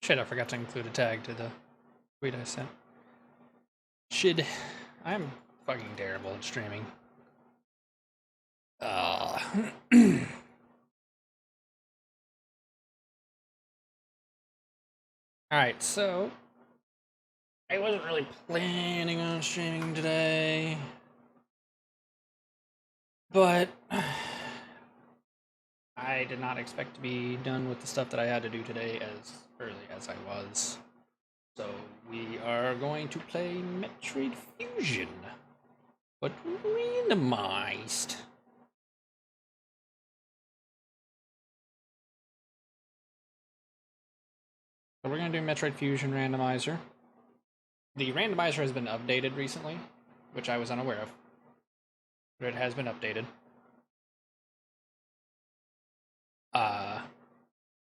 Shit, I forgot to include a tag to the tweet I sent. Shit, I'm fucking terrible at streaming. Alright, so I wasn't really planning on streaming today, but I did not expect to be done with the stuff that I had to do today as early as I was. So we are going to play Metroid Fusion, but randomized. So we're going to do Metroid Fusion randomizer. The randomizer has been updated recently, which I was unaware of, but it has been updated.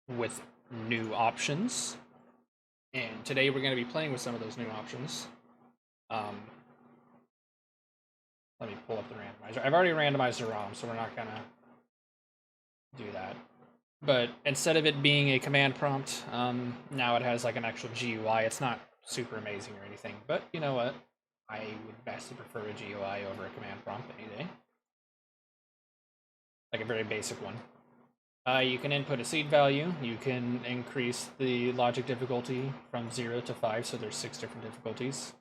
With new options. And today we're going to be playing with some of those new options. Let me pull up the randomizer. I've already randomized the ROM, so we're not going to do that. But instead of it being a command prompt, now it has like an actual GUI. It's not super amazing or anything, but you know what? I would vastly prefer a GUI over a command prompt any day. Like a very basic one. You can input a seed value. You can increase the logic difficulty from 0 to 5, so there's 6 different difficulties.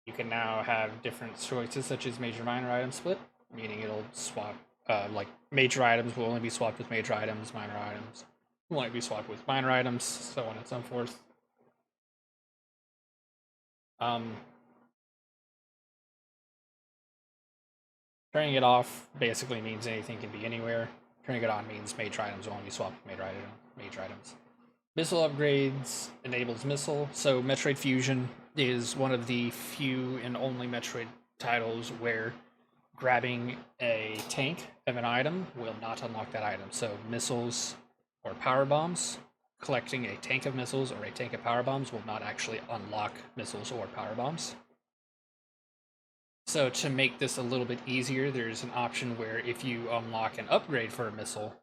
You can now have different choices, such as major minor item split, meaning it'll swap, like major items will only be swapped with major items, minor items will only be swapped with minor items, so on and so forth. Turning it off basically means anything can be anywhere. Turning it on means major items will only be swapped with major items. Missile upgrades enables missile. So Metroid Fusion is one of the few and only Metroid titles where grabbing a tank of an item will not unlock that item. So missiles or power bombs, collecting a tank of missiles or a tank of power bombs will not actually unlock missiles or power bombs. So to make this a little bit easier, there's an option where if you unlock an upgrade for a missile,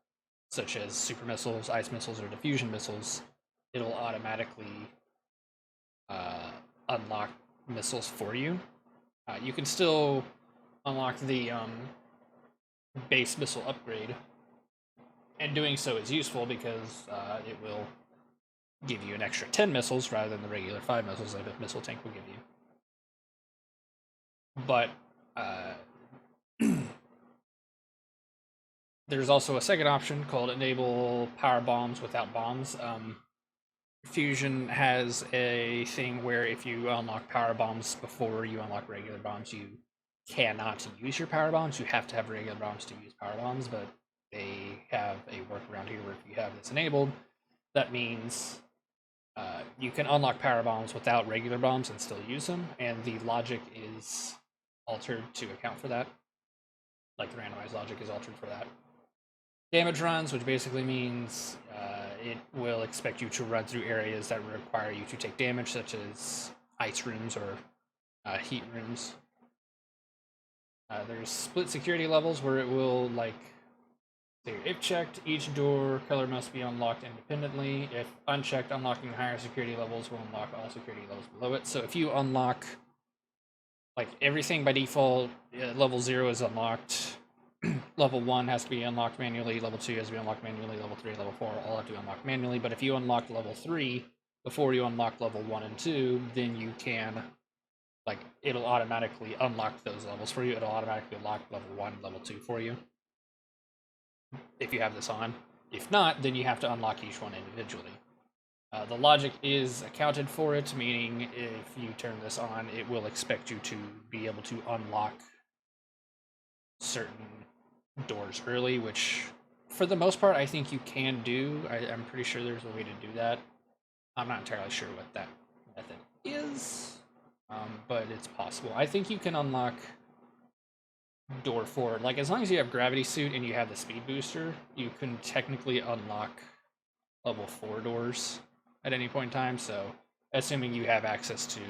such as super missiles, ice missiles, or diffusion missiles, it'll automatically unlock missiles for you. You can still unlock the base missile upgrade, and doing so is useful because it will give you an extra 10 missiles rather than the regular 5 missiles that a missile tank will give you. But there's also a second option called enable power bombs without bombs. Fusion has a thing where if you unlock power bombs before you unlock regular bombs, you cannot use your power bombs. You have to have regular bombs to use power bombs, but they have a workaround here where if you have this enabled, that means you can unlock power bombs without regular bombs and still use them, and the logic is altered to account for that. Like the randomized logic is altered for that. Damage runs, which basically means it will expect you to run through areas that require you to take damage, such as ice rooms or heat rooms. There's split security levels where it will, like, if checked, each door color must be unlocked independently. If unchecked, unlocking higher security levels will unlock all security levels below it. So if you unlock, like, everything by default, level 0 is unlocked. Level 1 has to be unlocked manually, level 2 has to be unlocked manually, level 3, level 4 all have to be unlocked manually, but if you unlock level 3 before you unlock level 1 and 2, then you can, like, it'll automatically unlock those levels for you. It'll automatically unlock level 1 and level 2 for you if you have this on. If not, then you have to unlock each one individually. The logic is accounted for it, meaning if you turn this on, it will expect you to be able to unlock certain doors early, which for the most part I think you can do. I'm pretty sure there's a way to do that. I'm not entirely sure what that method is, but it's possible. I think you can unlock door 4, like as long as you have gravity suit and you have the speed booster, you can technically unlock level 4 doors at any point in time, so assuming you have access to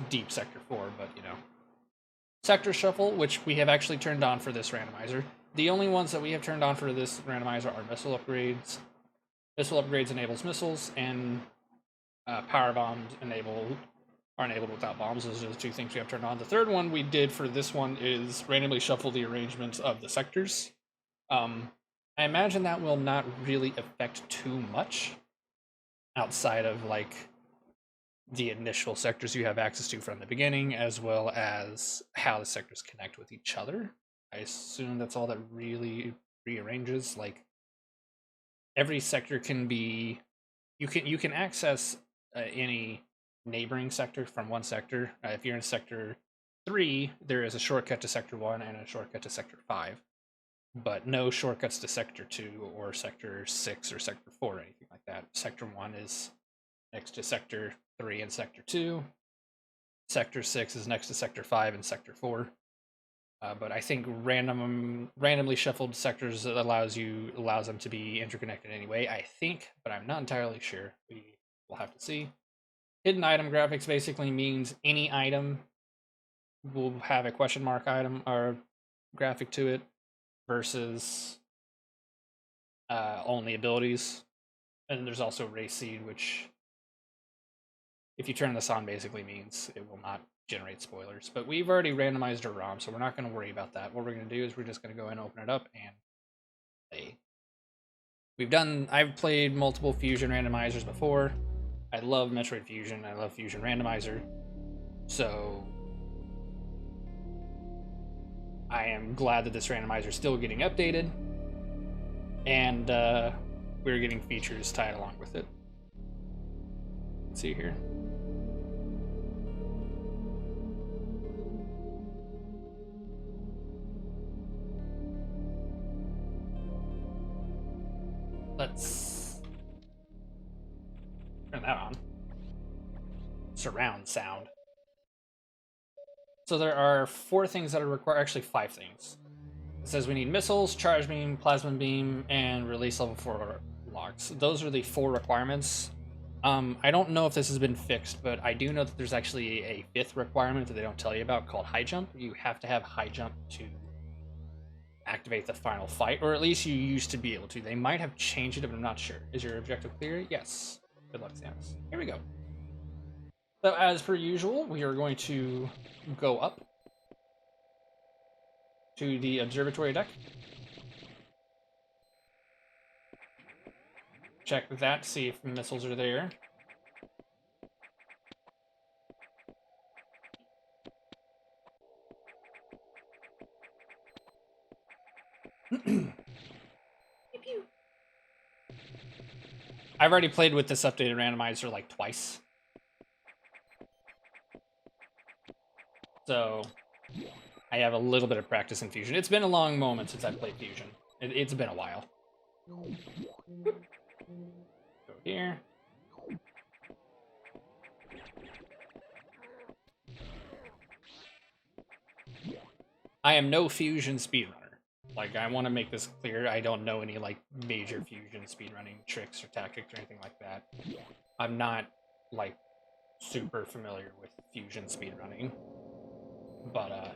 deep sector 4, but you know. Sector shuffle, which we have actually turned on for this randomizer. The only ones that we have turned on for this randomizer are missile upgrades, Missile upgrades enables missiles, and power bombs are enabled without bombs. Those are the two things we have turned on. The third one we did for this one is randomly shuffle the arrangements of the sectors. I imagine that will not really affect too much outside of like the initial sectors you have access to from the beginning, as well as how the sectors connect with each other. I assume that's all that really rearranges. Like every sector can be, you can access any neighboring sector from one sector. If you're in sector 3, there is a shortcut to sector 1 and a shortcut to sector 5, but no shortcuts to sector 2 or sector 6 or sector 4 or anything like that. Sector 1 is next to sector 3 and sector 2. Sector 6 is next to sector 5 and sector 4. But I think randomly shuffled sectors allows them to be interconnected anyway. I think, but I'm not entirely sure. We will have to see. Hidden item graphics basically means any item will have a question mark item or graphic to it versus only abilities. And there's also race seed, which if you turn this on basically means it will not generate spoilers. But we've already randomized our ROM, so we're not going to worry about that. What we're going to do is we're just going to go in and open it up and play. I've played multiple Fusion randomizers before. I love Metroid Fusion. I love Fusion Randomizer. So I am glad that this randomizer is still getting updated. And we're getting features tied along with it. Let's see here. Let's turn that on. Surround sound. So there are 4 things that are required, actually 5 things. It says we need missiles, charge beam, plasma beam, and release level 4 locks. Those are the 4 requirements. I don't know if this has been fixed, but I do know that there's actually a 5th requirement that they don't tell you about called high jump. You have to have high jump to activate the final fight, or at least you used to be able to. They might have changed it, but I'm not sure. Is your objective clear? Yes. Good luck, Samus. Here we go. So as per usual, we are going to go up to the observatory deck. Check that, see if missiles are there. I've already played with this updated randomizer like twice. So I have a little bit of practice in Fusion. It's been a long moment since I've played Fusion. It's been a while. Go here. I am no Fusion speedrunner. Like, I want to make this clear. I don't know any, like, major Fusion speedrunning tricks or tactics or anything like that. I'm not, like, super familiar with Fusion speedrunning. But,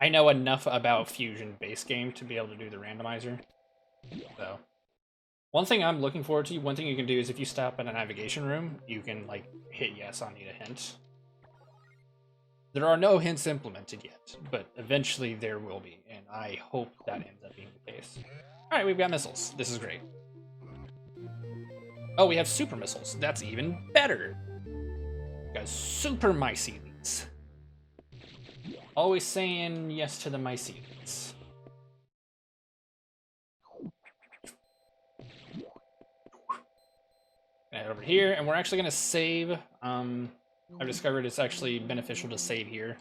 I know enough about Fusion base game to be able to do the randomizer. So, one thing I'm looking forward to, one thing you can do is if you stop in a navigation room, you can, like, hit yes on need a hint. There are no hints implemented yet, but eventually there will be, and I hope that ends up being the case. Alright, we've got missiles. This is great. Oh, we have super missiles. That's even better. We got super mycelids. Always saying yes to the mycelids. Head over here, and we're actually going to save. I've discovered it's actually beneficial to save here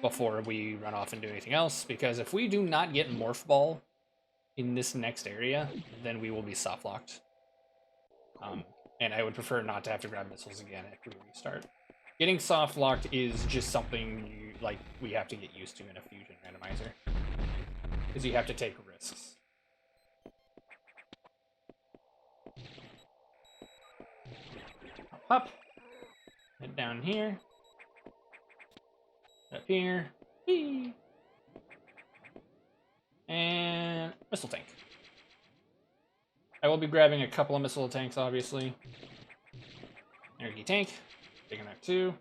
before we run off and do anything else, because if we do not get Morph Ball in this next area, then we will be soft locked. And I would prefer not to have to grab missiles again if we restart. Getting soft locked is just something we have to get used to in a Fusion randomizer, because you have to take risks. Up. Head down here. Up here. Whee! And missile tank. I will be grabbing a couple of missile tanks, obviously. Energy tank. Taking that too.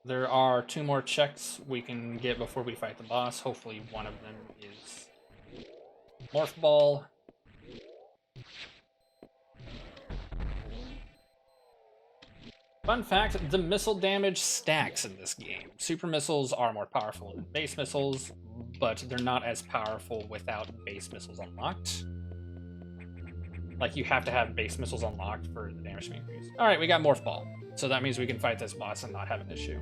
There are 2 more checks we can get before we fight the boss. Hopefully one of them is Morph Ball. Fun fact, the missile damage stacks in this game. Super missiles are more powerful than base missiles, but they're not as powerful without base missiles unlocked. Like, you have to have base missiles unlocked for the damage to be increased. Alright, we got Morph Ball. So that means we can fight this boss and not have an issue.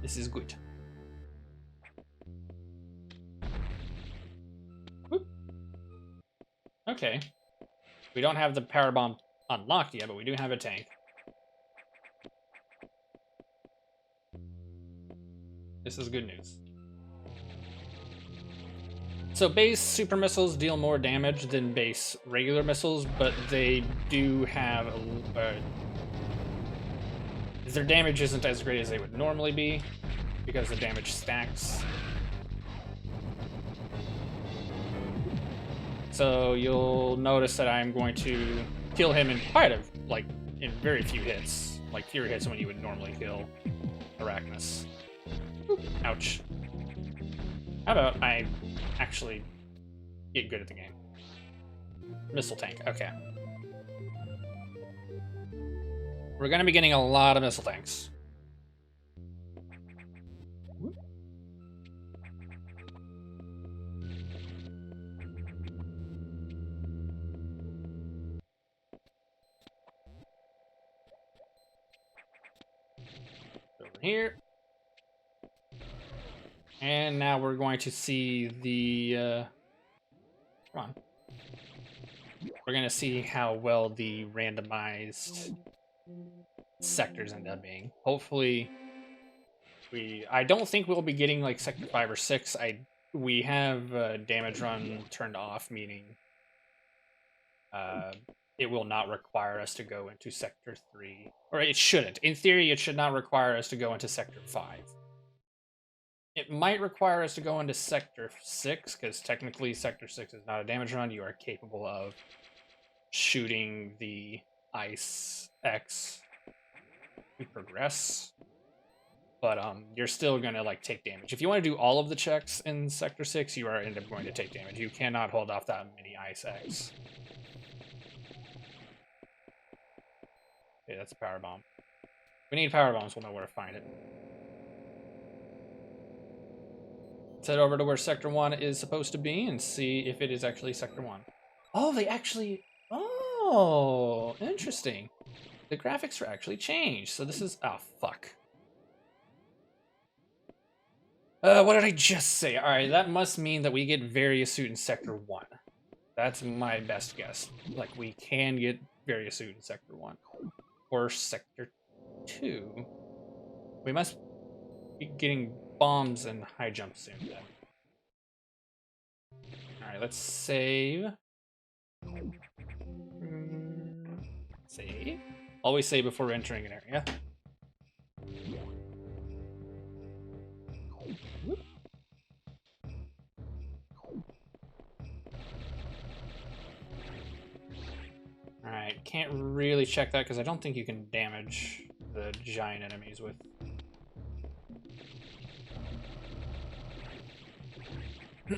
This is good. Whoop. Okay. We don't have the Power Bomb unlocked yet, but we do have a tank. This is good news. So base super missiles deal more damage than base regular missiles, but they do have their damage isn't as great as they would normally be because the damage stacks. So you'll notice that I'm going to kill him in in very few hits, like fewer hits when you would normally kill Arachnus. Oop, ouch. How about I actually get good at the game? Missile tank, okay. We're gonna be getting a lot of missile tanks. Over here. And now we're going to see the, come on. We're gonna see how well the randomized sectors end up being. Hopefully, I don't think we'll be getting like sector 5 or 6. We have damage run turned off, meaning it will not require us to go into sector 3. Or it shouldn't. In theory, it should not require us to go into sector 5. It might require us to go into Sector 6, because technically Sector 6 is not a damage run. You are capable of shooting the Ice X to progress. But you're still going to like take damage. If you want to do all of the checks in Sector 6, you are end up going to take damage. You cannot hold off that many Ice X. Okay, that's a power bomb. If we need power bombs, we'll know where to find it. Let's head over to where Sector 1 is supposed to be and see if it is actually Sector 1. Oh, they actually... Oh, interesting. The graphics are actually changed. So this is... Oh, fuck. What did I just say? Alright, that must mean that we get various suit in Sector 1. That's my best guess. Like, we can get various suit in Sector 1. Or Sector 2. We must be getting bombs and high jump soon then. Alright, let's save. Save. Always save before entering an area. Alright, can't really check that because I don't think you can damage the giant enemies with... I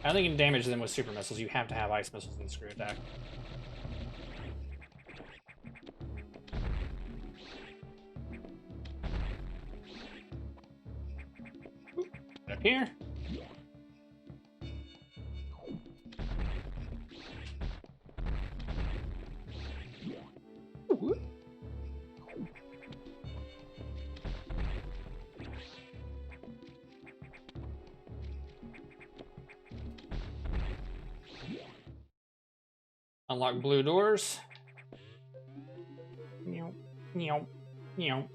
don't think you can damage them with super missiles. You have to have ice missiles and screw attack. Up here. Unlock blue doors. Meow, meow, meow.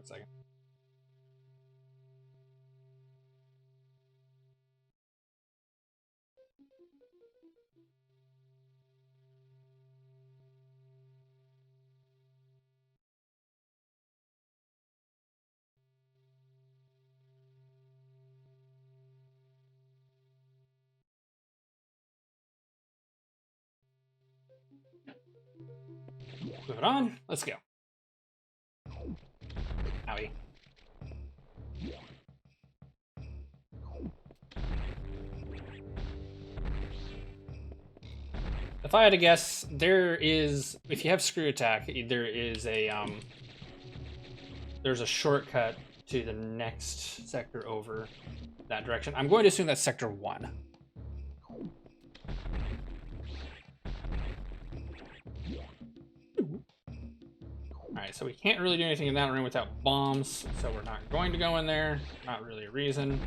One second. Moving on. Let's go. Owie. If I had to guess, there is, if you have screw attack, there is a there's a shortcut to the next sector over that direction. I'm going to assume that's sector 1. Alright, so we can't really do anything in that room without bombs, so we're not going to go in there. Not really a reason.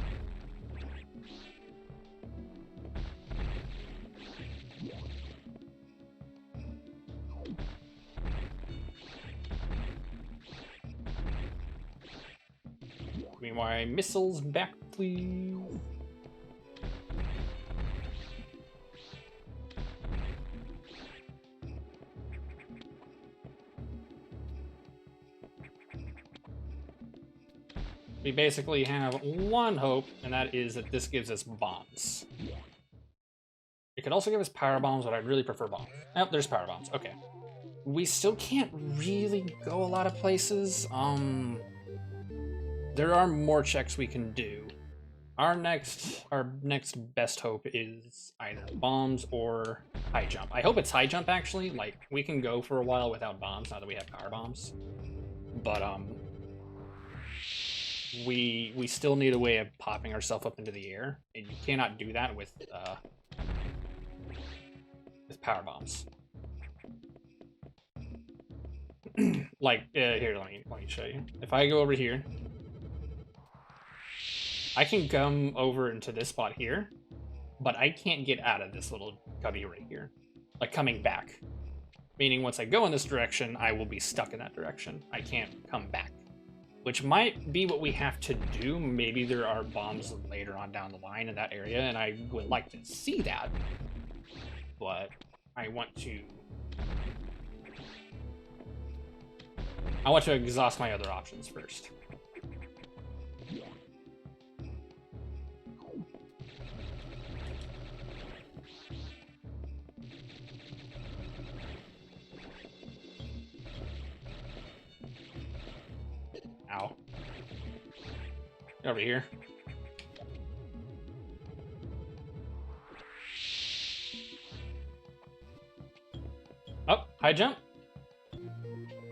Give me my missiles back, please. We basically have one hope, and that is that this gives us bombs. It could also give us power bombs, but I'd really prefer bombs. Oh, there's power bombs. Okay. We still can't really go a lot of places. There are more checks we can do. Our next best hope is either bombs or high jump. I hope it's high jump, actually. Like, we can go for a while without bombs now that we have power bombs. But, we still need a way of popping ourselves up into the air, and you cannot do that with power bombs. Like, here, let me show you. If I go over here, I can come over into this spot here, but I can't get out of this little cubby right here. Like, coming back. Meaning, once I go in this direction, I will be stuck in that direction. I can't come back. Which might be what we have to do. Maybe there are bombs later on down the line in that area, and I would like to see that. But I want to exhaust my other options first. Ow. Get over here. Oh, high jump.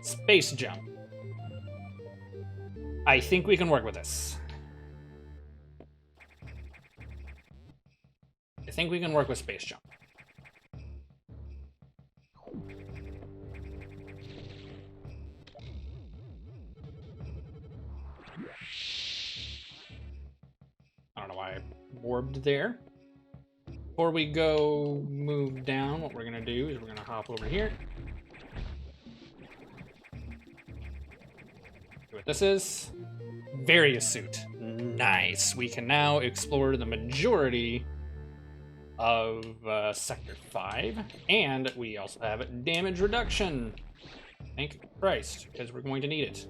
Space jump. I think we can work with this. I think we can work with space jump. I don't know why I orbed there. Before we go move down, what we're gonna do is we're gonna hop over here. See what this is. Various suit. Nice. We can now explore the majority of Sector 5. And we also have damage reduction. Thank Christ, because we're going to need it.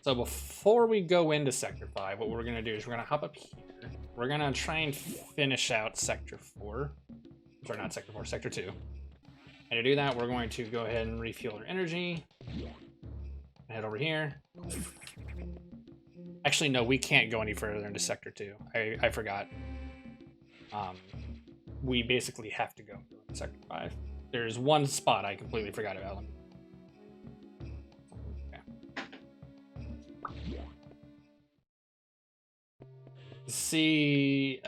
So before we go into Sector 5, what we're going to do is we're going to hop up here. We're going to try and finish out Sector 4. Sorry, not Sector 4, Sector 2. And to do that, we're going to go ahead and refuel our energy. Head over here. Actually, no, we can't go any further into Sector 2. I forgot. We basically have to go to Sector 5. There's one spot I completely forgot about. See,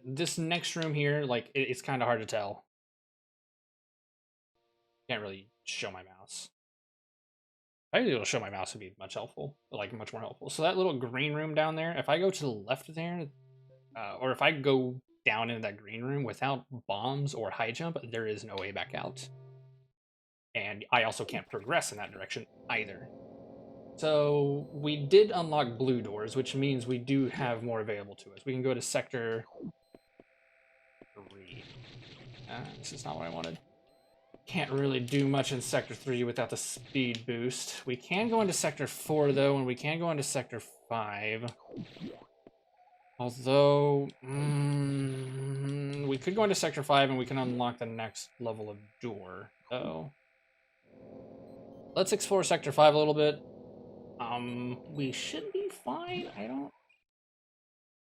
this next room here, like, it's kind of hard to tell. Can't really show my mouse. I think it'll show my mouse would be much helpful, like much more helpful. So that little green room down there, if I go to the left there, or if I go down into that green room without bombs or high jump, there is no way back out. And I also can't progress in that direction either. So we did unlock blue doors, which means we do have more available to us. We can go to Sector 3. This is not what I wanted. Can't really do much in Sector 3 without the speed boost. We can go into Sector 4, though, and we can go into Sector 5. Although, we could go into Sector 5 and we can unlock the next level of door, though. Let's explore Sector 5 a little bit. We should be fine. I don't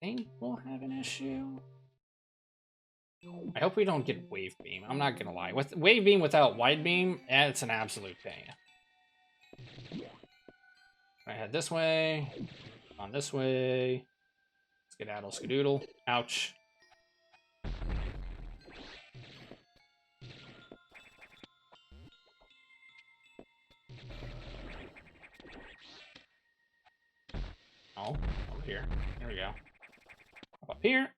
think we'll have an issue. I hope we don't get wave beam. I'm not gonna lie. With wave beam without wide beam, it's an absolute pain. I head this way. On this way. Skedaddle, skedoodle. Ouch. Oh, over here. There we go. Up here.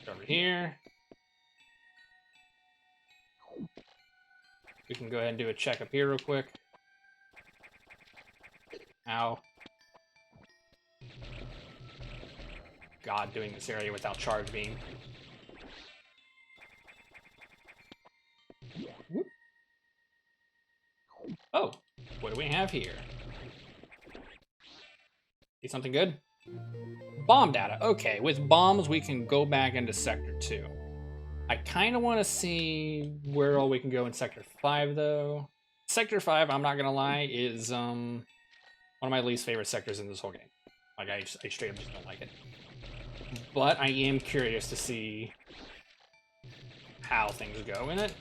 Over here. We can go ahead and do a check up here real quick. Ow. God, doing this area without charge beam. Whoop. Oh, what do we have here? See something good? Bomb data. Okay, with bombs, we can go back into Sector 2. I kind of want to see where all we can go in Sector 5, though. Sector 5, I'm not going to lie, is one of my least favorite sectors in this whole game. Like, I straight up just don't like it. But I am curious to see how things go in it.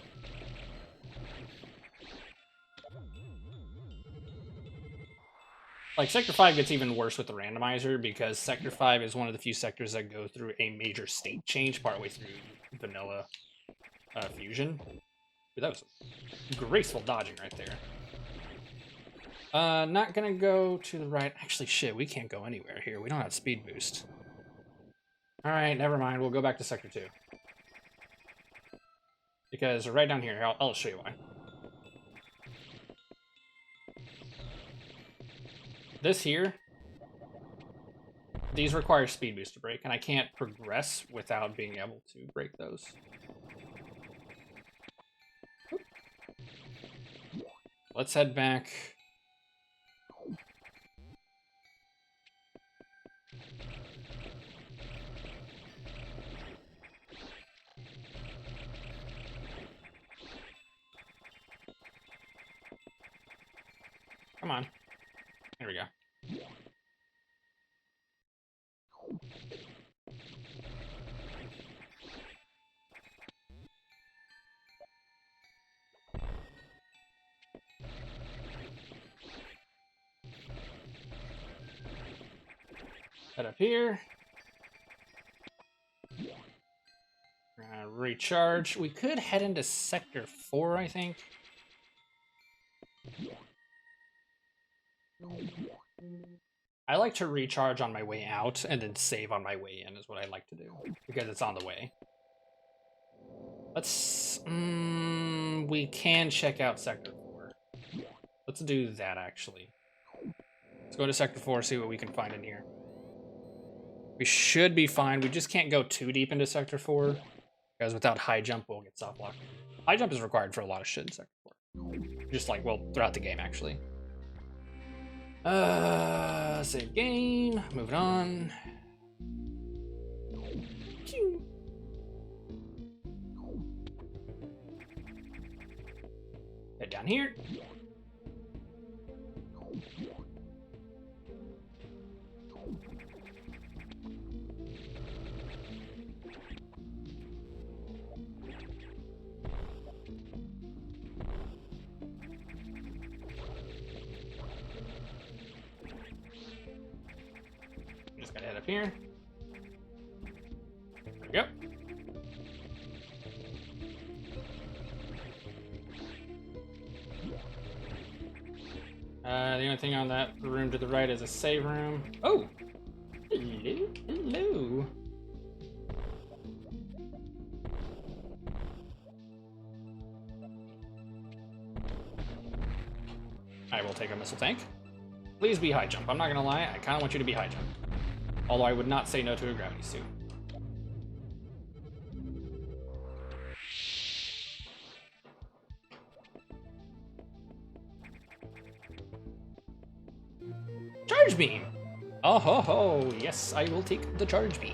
Like, Sector 5 gets even worse with the randomizer because Sector 5 is one of the few sectors that go through a major state change partway through vanilla fusion. Dude, that was graceful dodging right there. Not gonna go to the right. Actually, shit, we can't go anywhere here. We don't have speed boost. Alright, never mind. We'll go back to Sector 2. Because right down here, I'll show you why. This here, these require speed boost to break, and I can't progress without being able to break those. Let's head back. Come on. There we go. Head up here. Recharge. We could head into Sector 4, I think. I like to recharge on my way out and then save on my way in is what I like to do because it's on the way. Let's we can check out Sector 4. Let's do that actually. Let's go to Sector 4, see what we can find in here. We should be fine. We just can't go too deep into Sector 4 because without high jump we'll get soft locked. High jump is required for a lot of shit in Sector 4. Just like, well, throughout the game actually. Save game, move on. Head down here. Just gotta head up here. There we go. The only thing on that room to the right is a save room. Oh! Hello, hello. I will take a missile tank. Please be high jump. I'm not gonna lie, I kind of want you to be high jump. Although I would not say no to a gravity suit. Charge beam! Oh ho ho! Yes, I will take the charge beam.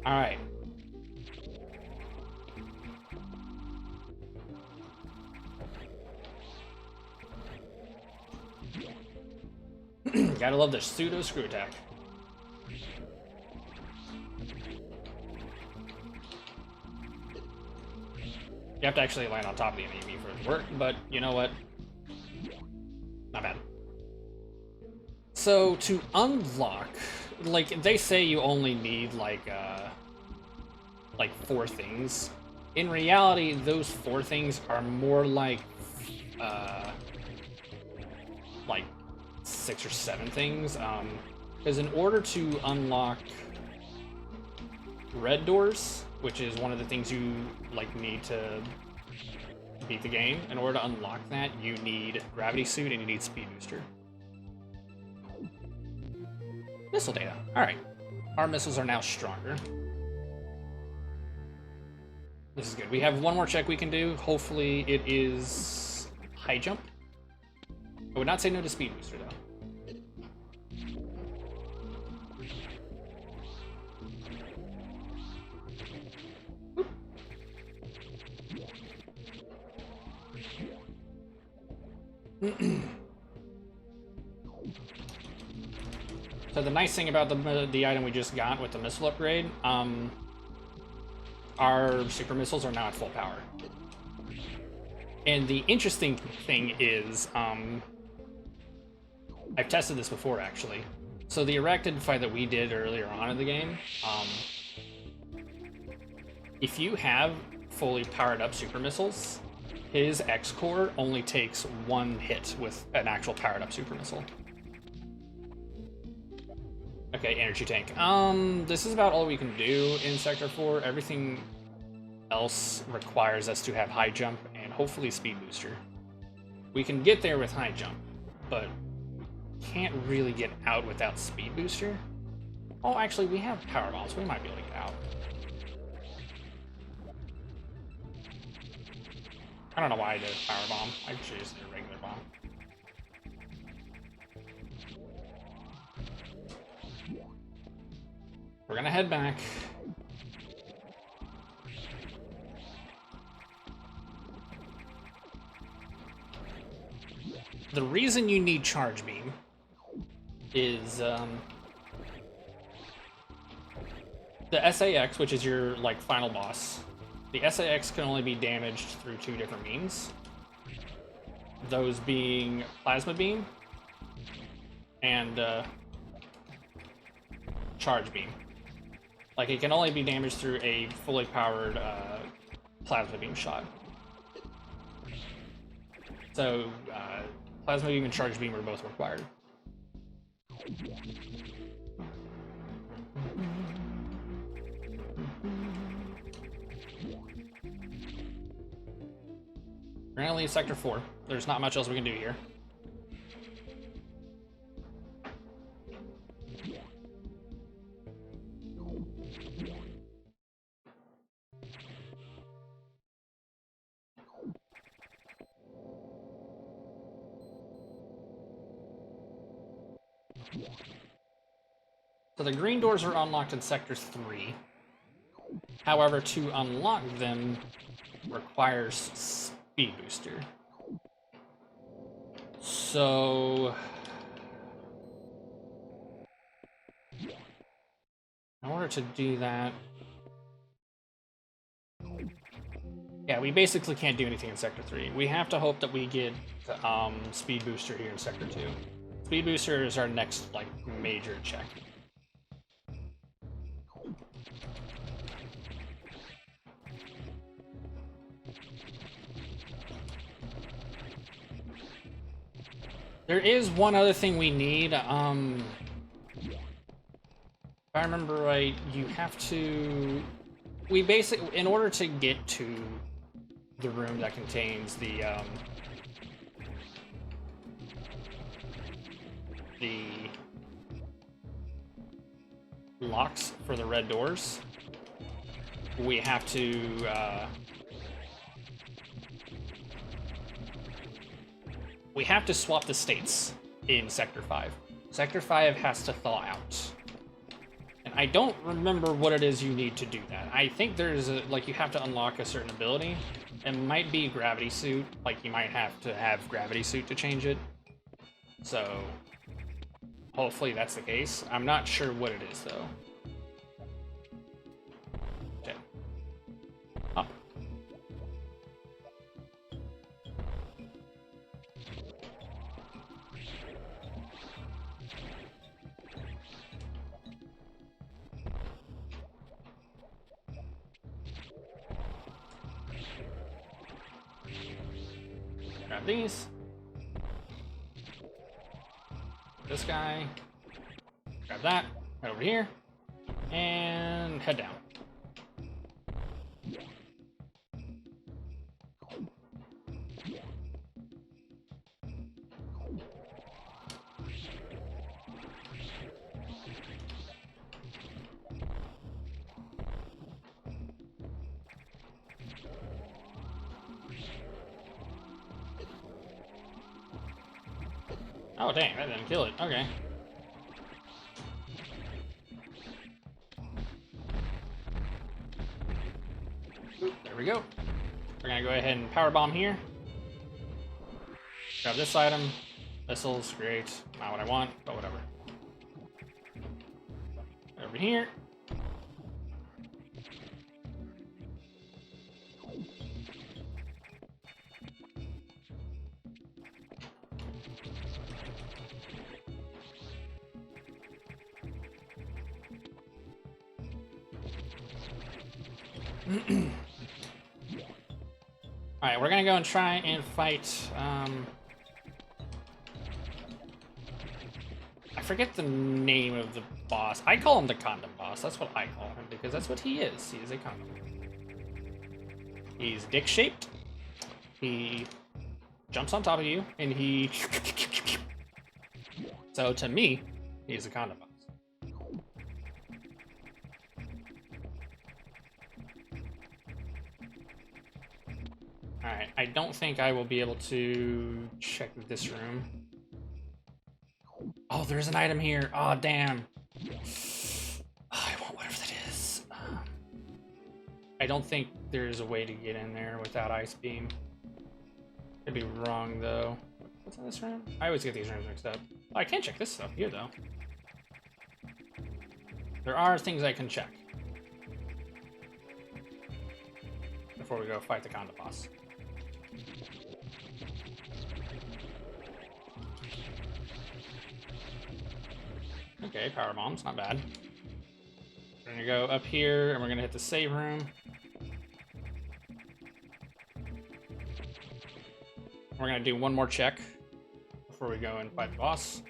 Alright. Gotta love the pseudo screw attack. You have to actually land on top of the enemy for it to work, but you know what? Not bad. So to unlock, like they say you only need like 4 things. In reality, those 4 things are more like 6 or 7 things. Because in order to unlock red doors, which is one of the things you need to beat the game, in order to unlock that, you need gravity suit and you need speed booster. Missile data. Alright. Our missiles are now stronger. This is good. We have one more check we can do. Hopefully it is high jump. I would not say no to speed booster though. So the nice thing about the item we just got with the missile upgrade, our super missiles are now at full power. And the interesting thing is, I've tested this before actually. So the Arachnid fight that we did earlier on in the game, if you have fully powered up super missiles, his X-Core only takes 1 hit with an actual powered up super missile. Okay, energy tank. This is about all we can do in Sector 4. Everything else requires us to have high jump and hopefully speed booster. We can get there with high jump, but can't really get out without speed booster. Oh, actually, we have power bombs. We might be able to get out. I don't know why I did a power bomb. I should just did a regular bomb. We're gonna head back. The reason you need charge beam is the SAX, which is your final boss. The SAX can only be damaged through 2 different means. Those being plasma beam and charge beam. It can only be damaged through a fully powered plasma beam shot. So plasma beam and charge beam are both required. We're gonna leave Sector 4. There's not much else we can do here. So the green doors are unlocked in Sector 3. However, to unlock them requires speed booster. So in order to do that, yeah, we basically can't do anything in Sector 3. We have to hope that we get speed booster here in Sector 2. Speed booster is our next major check. There is one other thing we need. I remember right, you have to... We basically, in order to get to the room that contains the locks for the red doors, we have to swap the states in Sector 5. Sector 5 has to thaw out. And I don't remember what it is you need to do that. I think there's a, like, you have to unlock a certain ability. It might be Gravity Suit, like you might have to have Gravity Suit to change it. So, hopefully that's the case. I'm not sure what it is, though. Okay. Up. Grab these. This guy. Grab that. Head over here. And head down. Oh, dang, that didn't kill it. Okay. Oop, there we go. We're gonna go ahead and power bomb here. Grab this item. Missiles, great. Not what I want, but whatever. Over here. Alright, we're gonna go and try and fight, I forget the name of the boss. I call him the condom boss. That's what I call him, because that's what he is. He is a condom. He's dick-shaped. He jumps on top of you, and he... So, to me, he's a condom boss. Alright, I don't think I will be able to check this room. Oh, there's an item here. Oh, damn. Oh, I want whatever that is. I don't think there's a way to get in there without Ice Beam. Could be wrong, though. What's in this room? I always get these rooms mixed up. Oh, I can't check this stuff here, though. There are things I can check before we go fight the condom boss. Okay, power bombs, not bad. We're gonna go up here and we're gonna hit the save room. We're gonna do one more check before we go and fight the boss.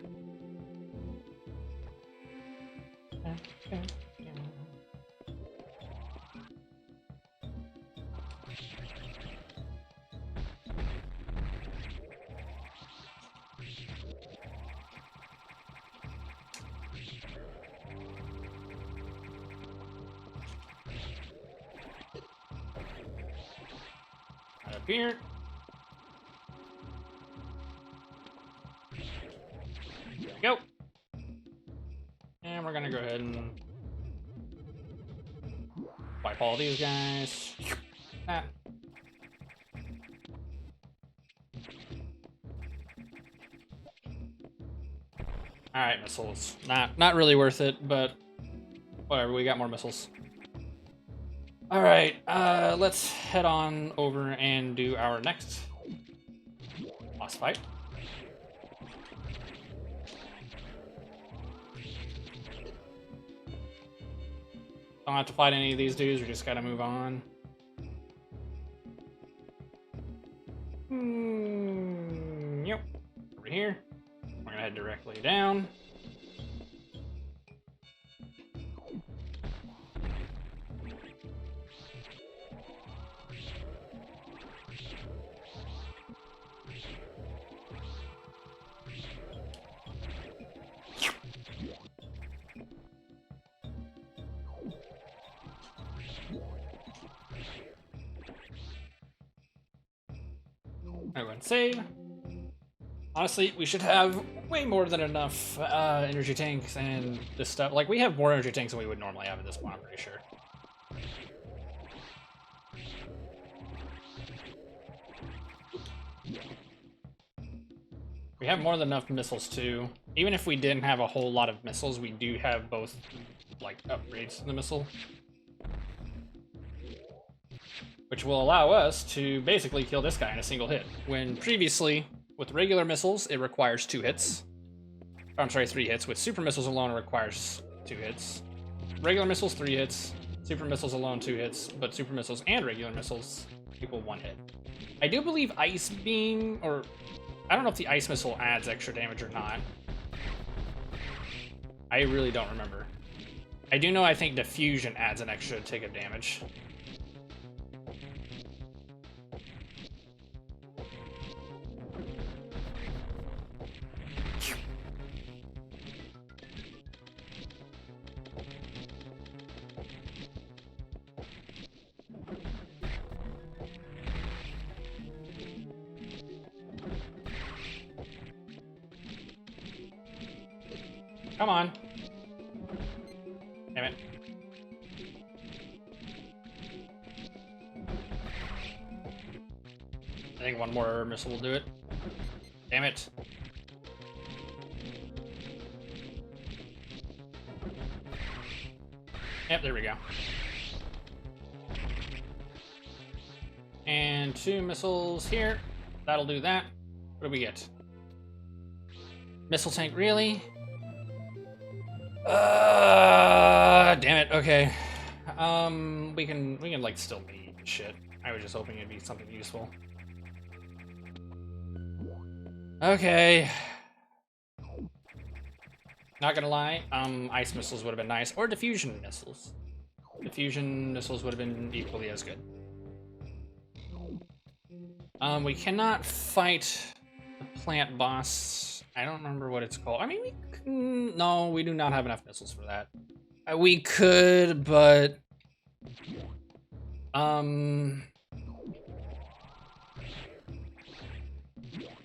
Up here. There we go. And we're gonna go ahead and wipe all these guys. Ah. Alright, missiles. Not really worth it, but whatever, we got more missiles. Alright, let's head on over and do our next boss fight. Don't have to fight any of these dudes, we just gotta move on. Yep. Over here. We're gonna head directly down. Everyone save. Honestly, we should have way more than enough energy tanks and this stuff. Like, we have more energy tanks than we would normally have at this point, I'm pretty sure. We have more than enough missiles, too. Even if we didn't have a whole lot of missiles, we do have both, like, upgrades to the missile. Which will allow us to basically kill this guy in a single hit. When previously, with regular missiles, it requires 2 hits. Or, I'm sorry, 3 hits. With super missiles alone, it requires 2 hits. Regular missiles, 3 hits. Super missiles alone, 2 hits. But super missiles and regular missiles equal 1 hit. I do believe Ice Beam, or I don't know if the Ice Missile adds extra damage or not. I really don't remember. I do know I think Diffusion adds an extra tick of damage. Come on. Damn it. I think one more missile will do it. Damn it. Yep, there we go. And 2 missiles here. That'll do that. What do we get? Missile tank, really? Damn it. Okay. We can like still need shit. I was just hoping it'd be something useful. Okay. Not gonna lie, ice missiles would have been nice, or diffusion missiles. Diffusion missiles would have been equally as good. We cannot fight the plant boss. I don't remember what it's called. I mean, no, we do not have enough missiles for that. We could, but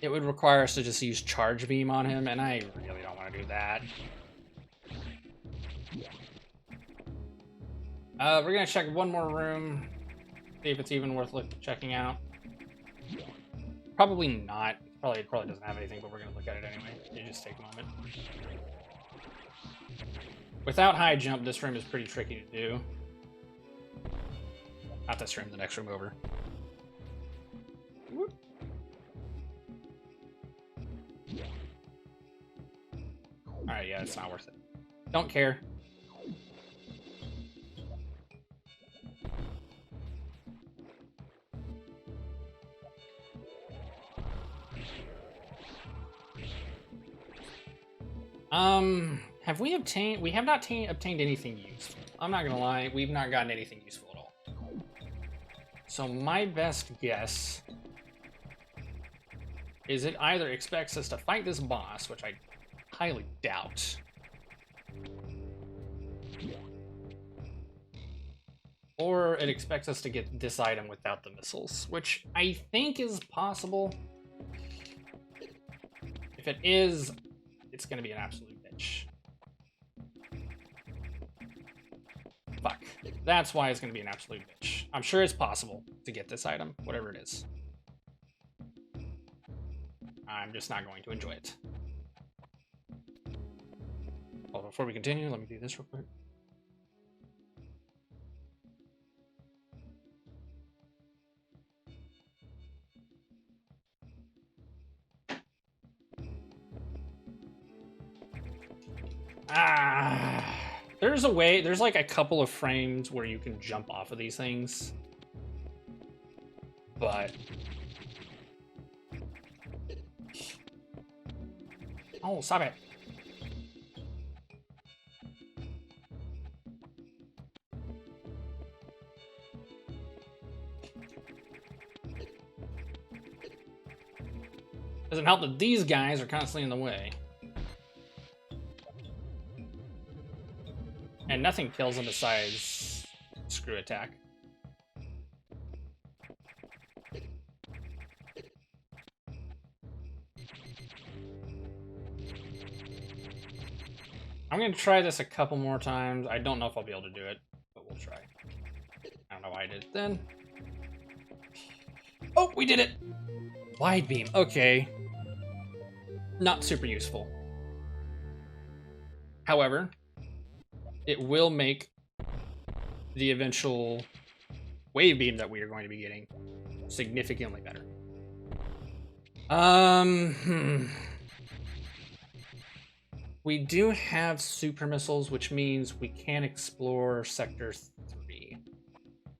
it would require us to just use charge beam on him, and I really don't want to do that. We're gonna check one more room, see if it's even worth checking out. Probably not. Probably doesn't have anything, but we're gonna look at it anyway. You just take a moment. Without high jump, this room is pretty tricky to do. Not this room, the next room over. Whoop. Alright, yeah, it's not worth it. Don't care. Have we obtained... We have not obtained anything useful. I'm not gonna lie, we've not gotten anything useful at all. So my best guess is it either expects us to fight this boss, which I highly doubt, or it expects us to get this item without the missiles, which I think is possible. If it is, it's gonna be an absolute bitch. Fuck. That's why it's gonna be an absolute bitch. I'm sure it's possible to get this item, whatever it is. I'm just not going to enjoy it. Well, before we continue, let me do this real quick. There's a way, there's like a couple of frames where you can jump off of these things. But... Oh, stop it. Doesn't help that these guys are constantly in the way. And nothing kills them besides screw attack. I'm gonna try this a couple more times. I don't know if I'll be able to do it, but we'll try. I don't know why I did it then. Oh, we did it! Wide beam, okay. Not super useful. However, it will make the eventual wave beam that we are going to be getting significantly better. We do have super missiles, which means we can explore Sector 3.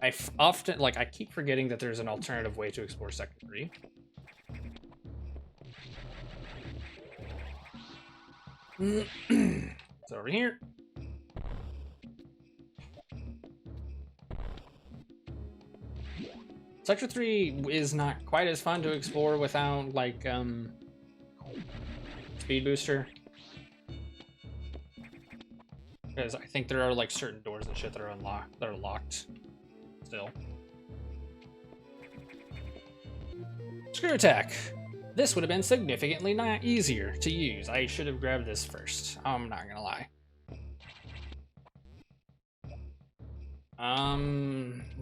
I often, I keep forgetting that there's an alternative way to explore Sector 3. It's over here. Sector 3 is not quite as fun to explore without, speed booster. Because I think there are, certain doors and shit that are locked still. Screw attack. This would have been significantly easier to use. I should have grabbed this first. I'm not gonna lie.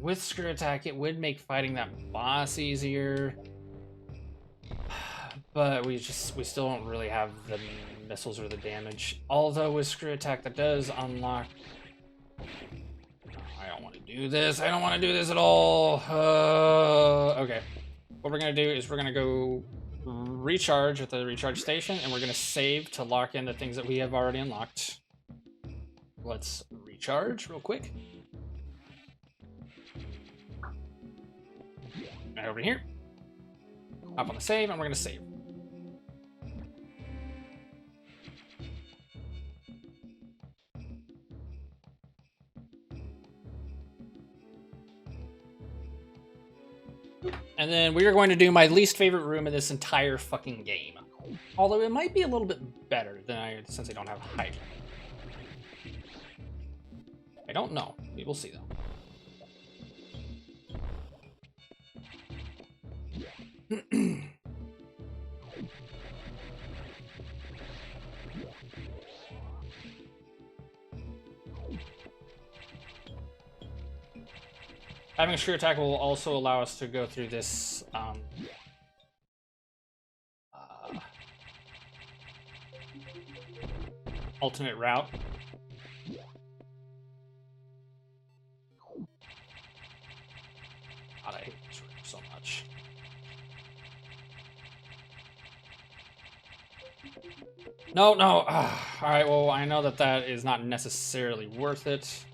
With screw attack, it would make fighting that boss easier. But we still don't really have the missiles or the damage. Although with screw attack, that does unlock... I don't want to do this. I don't want to do this at all. Okay. What we're going to do is we're going to go recharge at the recharge station, and we're going to save to lock in the things that we have already unlocked. Let's recharge real quick. Right over here. Hop on the save, and we're going to save. And then we are going to do my least favorite room in this entire fucking game. Although it might be a little bit better than since I don't have height. I don't know. We will see though. Having a screw attack will also allow us to go through this alternate route. God, I hate this room so much. No, no. Alright, well, I know that is not necessarily worth it.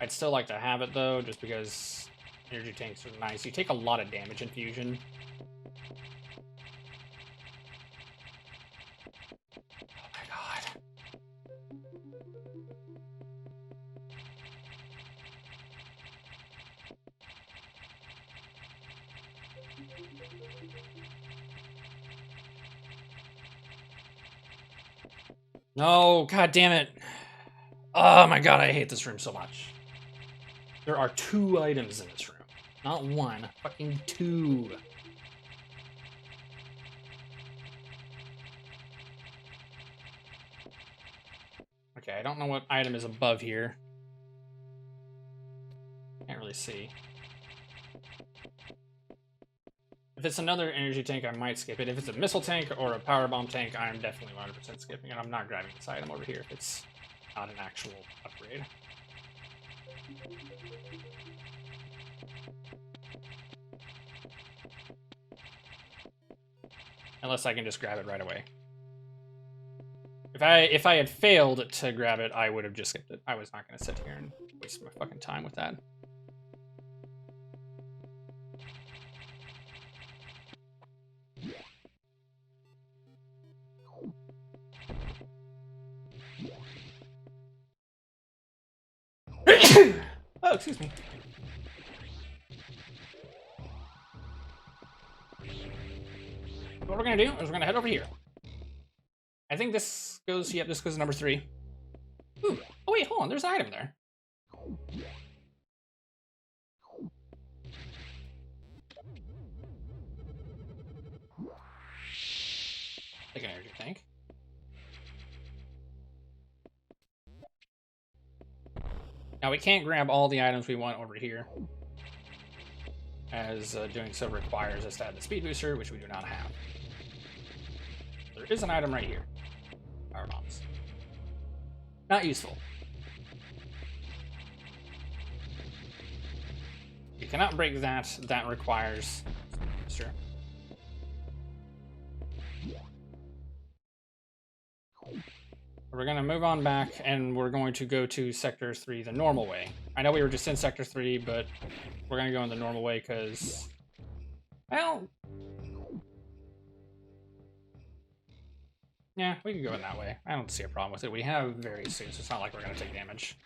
I'd still like to have it, though, just because energy tanks are nice. You take a lot of damage infusion. Oh my god. No, god damn it. Oh my god, I hate this room so much. There are 2 items in this room. Not 1, fucking 2. Okay, I don't know what item is above here. Can't really see. If it's another energy tank, I might skip it. If it's a missile tank or a power bomb tank, I'm definitely 100% skipping it. I'm not grabbing this item over here if it's not an actual upgrade. Unless I can just grab it right away. If I had failed to grab it, I would have just skipped it. I was not going to sit here and waste my fucking time with that. Oh, excuse me. What we're gonna do is we're gonna head over here. I think this goes, yep, this goes to number 3. Ooh, oh wait, hold on, there's an item there. Like an energy tank. Now we can't grab all the items we want over here, as doing so requires us to add the speed booster, which we do not have. There is an item right here. Power bombs. Not useful. You cannot break that. That requires booster. We're going to move on back, and we're going to go to Sector 3 the normal way. I know we were just in Sector 3, but we're going to go in the normal way because, well, yeah, we can go in that way. I don't see a problem with it. We have very soon, so it's not like we're going to take damage.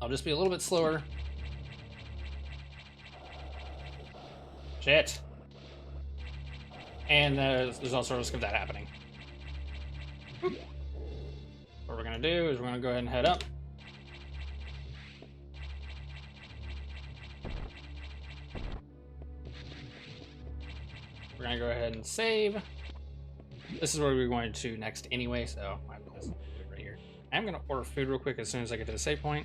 I'll just be a little bit slower. Shit. And there's also a risk of that happening. Boop. What we're going to do is we're going to go ahead and head up. We're going to go ahead and save. This is where we're going to next anyway, so I will just do it right here. I'm going to order food real quick as soon as I get to the save point.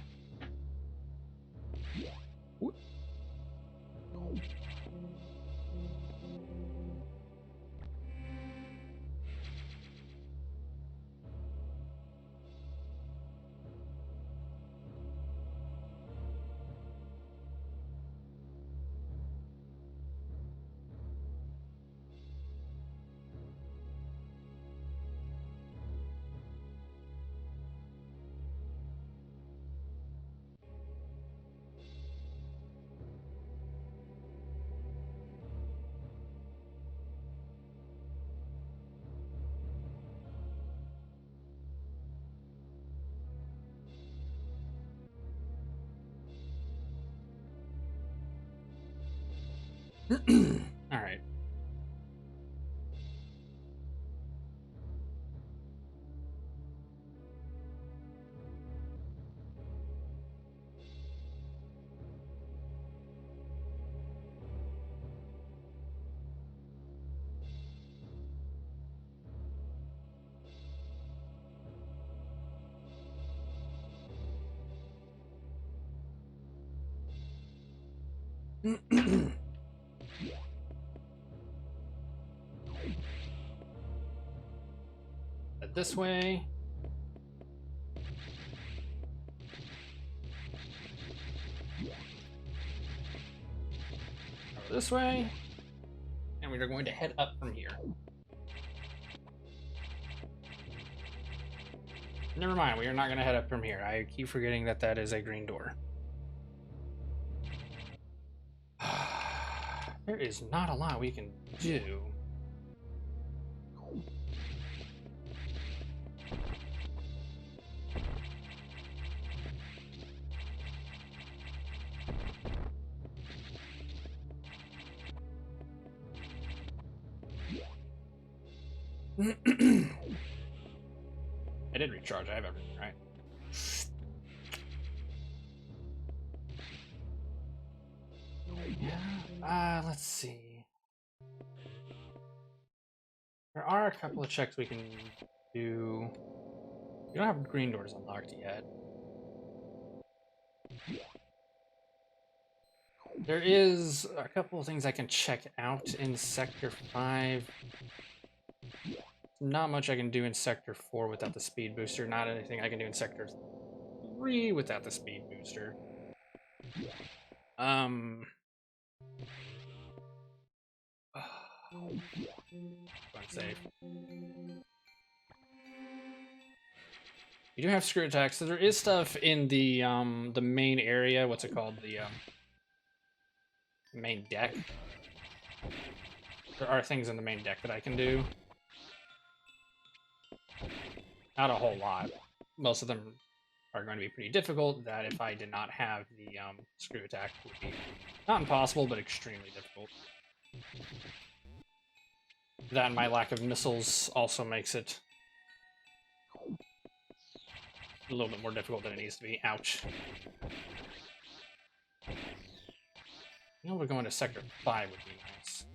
All right. This way. Over this way. And we are going to head up from here. Never mind, we are not going to head up from here. I keep forgetting that that is a green door. There is not a lot we can do. I did recharge, I have everything, right? Yeah, let's see. There are a couple of checks we can do. We don't have green doors unlocked yet. There is a couple of things I can check out in Sector 5. Not much I can do in Sector 4 without the speed booster. Not anything I can do in Sector 3 without the speed booster. Save. You do have screw attacks, so there is stuff in the main area. What's it called? The main deck. There are things in the main deck that I can do. Not a whole lot. Most of them are going to be pretty difficult. That if I did not have the screw attack would be not impossible, but extremely difficult. That and my lack of missiles also makes it a little bit more difficult than it needs to be. Ouch. You know, we're going to Sector 5 would be nice.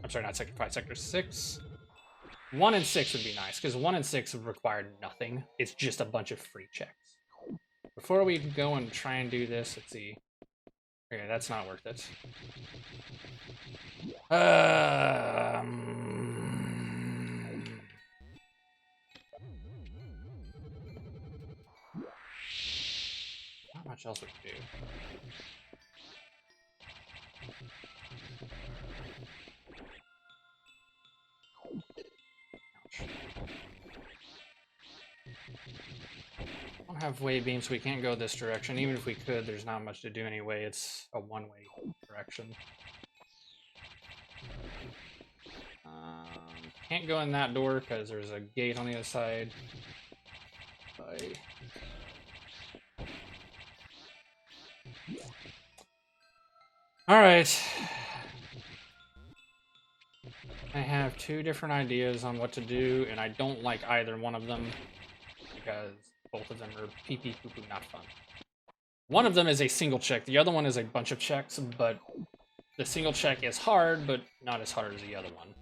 I'm sorry, not Sector 5, Sector 6. 1 and 6 would be nice, because 1 and 6 would require nothing. It's just a bunch of free checks. Before we go and try and do this, let's see. Okay, that's not worth it. Not much else we can do. Ouch. I don't have wave beams, so we can't go this direction. Even if we could, there's not much to do anyway. It's a one-way direction. Can't go in that door because there's a gate on the other side. Alright. I have two different ideas on what to do, and I don't like either one of them because both of them are pee-pee poo-poo not fun. One of them is a single check, the other one is a bunch of checks, but the single check is hard, but not as hard as the other one.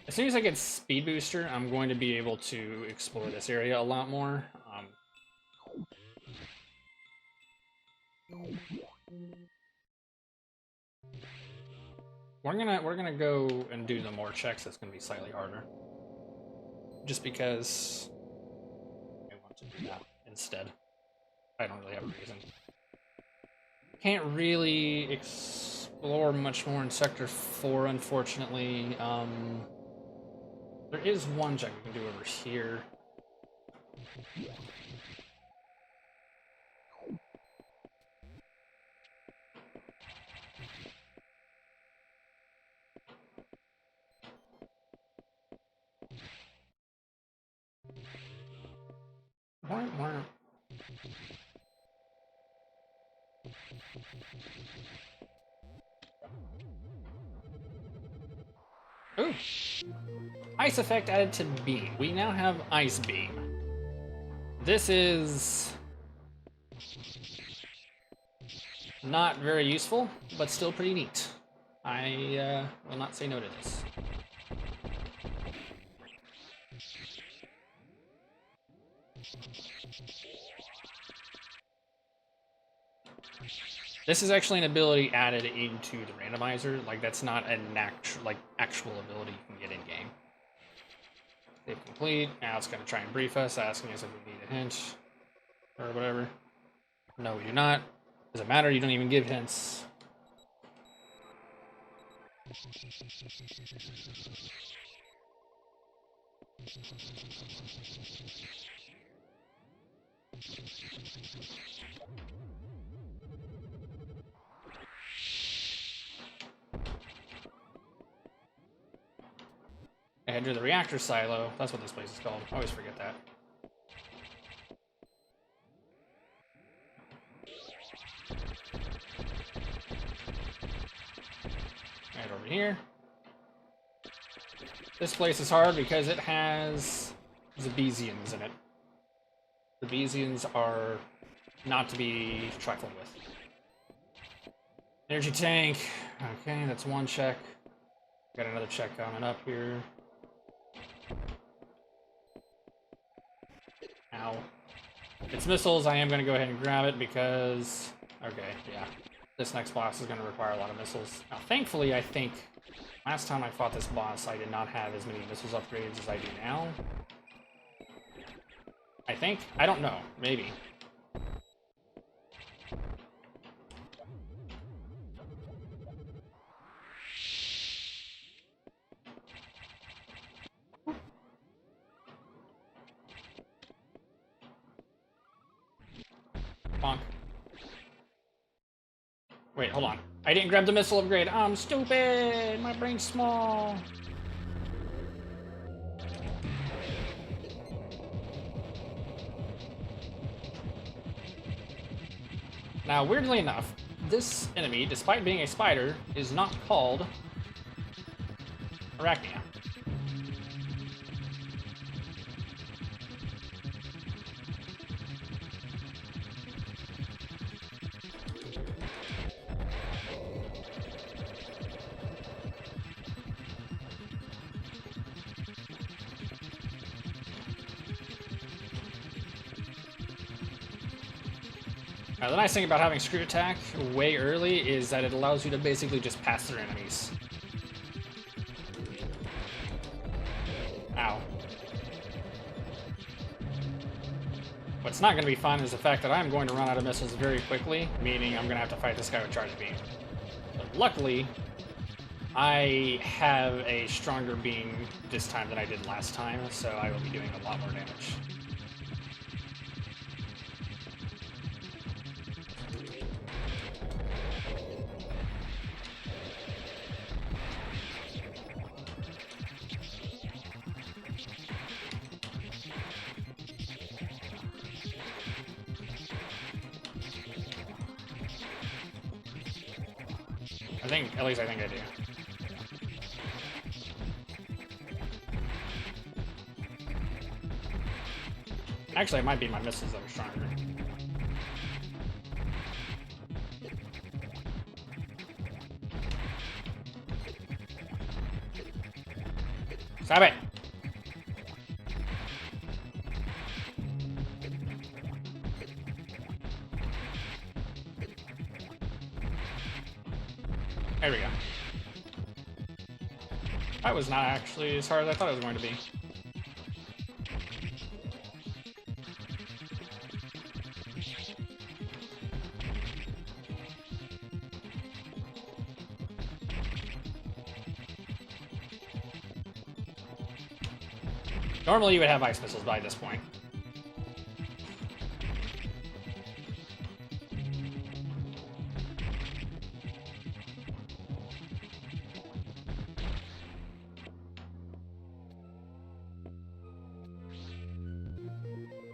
As soon as I get Speed Booster, I'm going to be able to explore this area a lot more. We're gonna go and do the more checks. That's gonna be slightly harder, just because I want to do that instead. I don't really have a reason. Can't really explore much more in Sector 4, unfortunately. There is one check we can do over here. Where? Ooh! Ice effect added to beam. We now have Ice Beam. This is not very useful, but still pretty neat. I will not say no to this. This is actually an ability added into the randomizer. Like, that's not an actual ability you can get in game. Save complete. Now it's going to try and brief us, asking us if we need a hint or whatever. No, we do not. Doesn't matter. You don't even give hints. I had to do the reactor silo. That's what this place is called. I always forget that. Right over here. This place is hard because it has Zebesians in it. Zebesians are not to be trifled with. Energy tank. Okay, that's one check. Got another check coming up here. Ow. It's missiles. I am going to go ahead and grab it because... Okay, yeah. This next boss is going to require a lot of missiles. Now, thankfully, I think last time I fought this boss, I did not have as many missiles upgrades as I do now. I think? I don't know. Maybe. Bonk. Wait, hold on. I didn't grab the missile upgrade. I'm stupid! My brain's small. Now, weirdly enough, this enemy, despite being a spider, is not called Arachnia. The nice thing about having Screw Attack way early is that it allows you to basically just pass through enemies. Ow. What's not going to be fun is the fact that I'm going to run out of missiles very quickly, meaning I'm going to have to fight this guy with Charge Beam. But luckily, I have a stronger beam this time than I did last time, so I will be doing a lot more damage. At least I think I do. Actually, it might be my missiles that are stronger. Stop it! There we go. That was not actually as hard as I thought it was going to be. Normally you would have ice missiles by this point.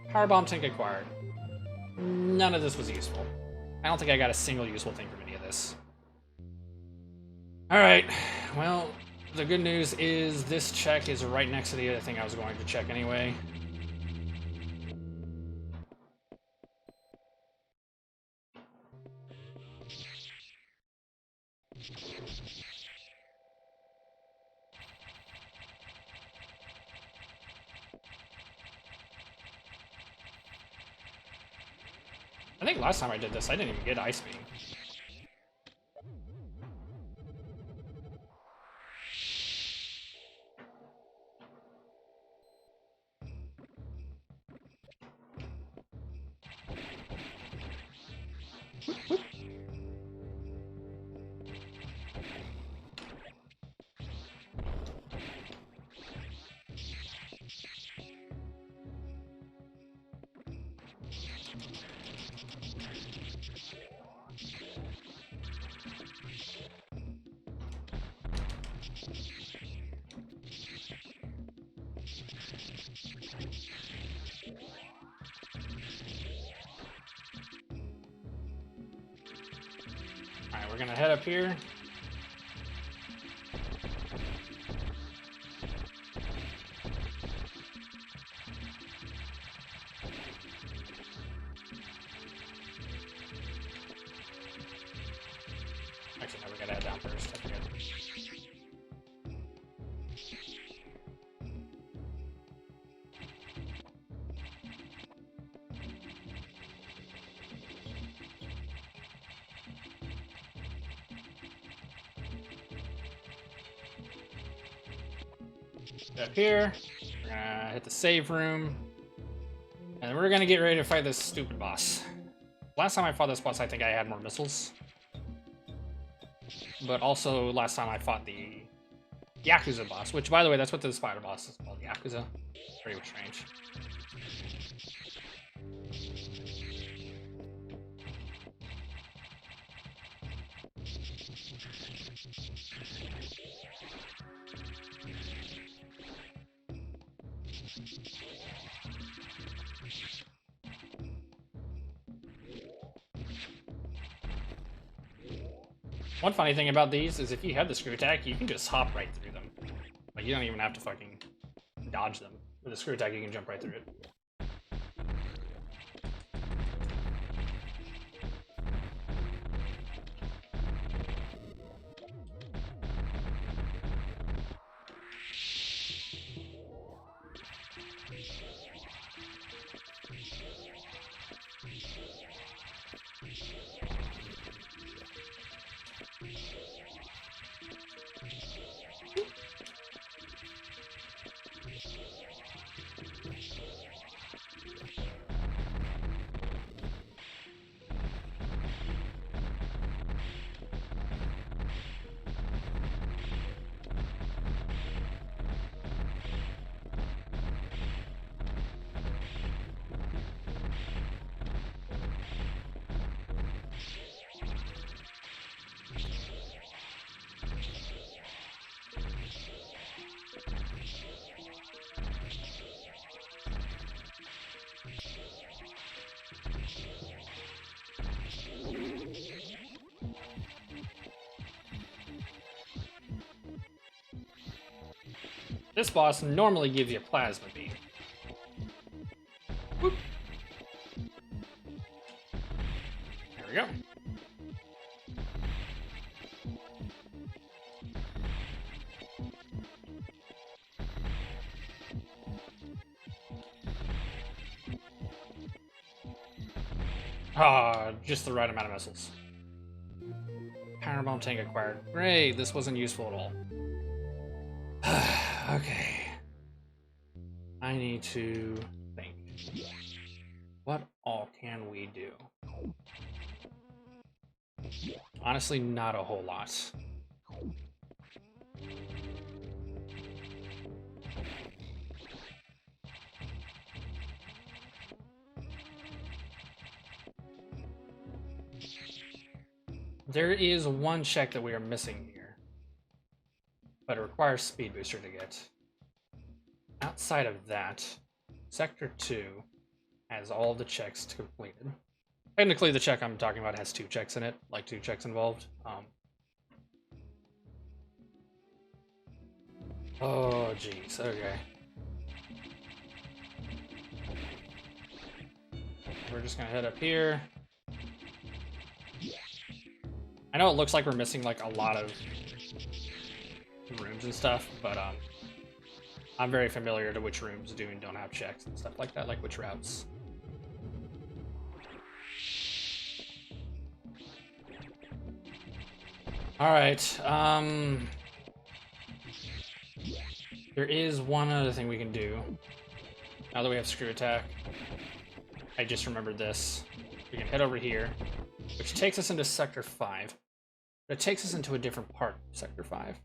Power bomb tank acquired. None of this was useful. I don't think I got a single useful thing from any of this. Alright, well, the good news is this check is right next to the other thing I was going to check anyway. I think last time I did this, I didn't even get Ice Beam. Alright, we're gonna head up here. Actually, no, we gotta head down first. I forget. Up here, we're gonna hit the save room, and we're gonna get ready to fight this stupid boss. Last time I fought this boss, I think I had more missiles. But also, last time I fought the Yakuza boss, which, by the way, that's what the spider boss is called, Yakuza. Very strange. One funny thing about these is if you have the screw attack, you can just hop right through them. you don't even have to fucking dodge them. With a screw attack, you can jump right through it. This boss normally gives you a plasma beam. Whoop. There we go. Ah, just the right amount of missiles. Power bomb tank acquired. Great, this wasn't useful at all. Okay. I need to think. What all can we do? Honestly, not a whole lot. There is one check that we are missing here, but it requires Speed Booster to get. Outside of that, Sector 2 has all the checks completed. Technically, the check I'm talking about has 2 checks in it, like 2 checks involved. Oh, jeez, okay. We're just gonna head up here. I know it looks like we're missing like a lot of rooms and stuff, but I'm very familiar to which rooms do and don't have checks and stuff like that, like which routes. Alright, there is one other thing we can do. Now that we have screw attack, I just remembered this. We can head over here, which takes us into Sector 5. But it takes us into a different part of Sector 5.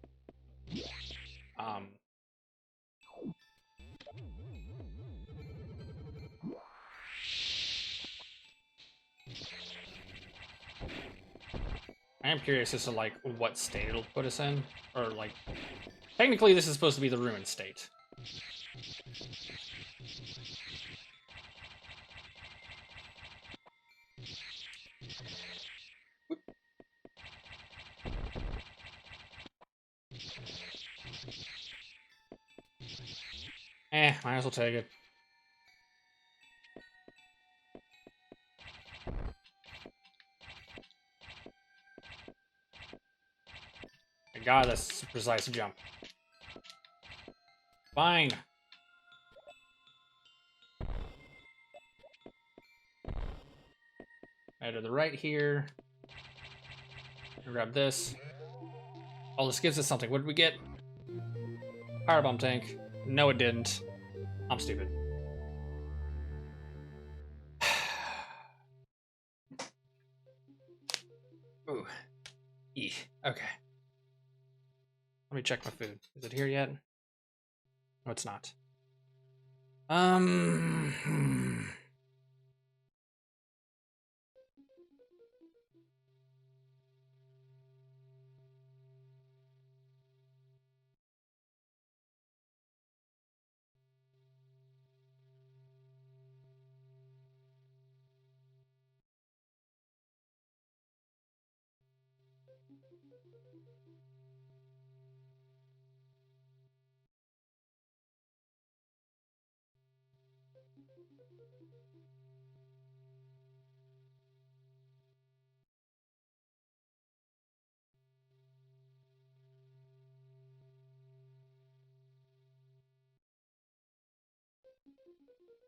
I am curious as to, like, what state it'll put us in. Or, like, technically this is supposed to be the ruined state. Might as well take it. God, that's a precise jump. Fine. Right to the right here. Grab this. Oh, this gives us something. What did we get? Firebomb tank. No, it didn't. I'm stupid. Ooh. Eeh. Okay. Let me check my food. Is it here yet? No, it's not.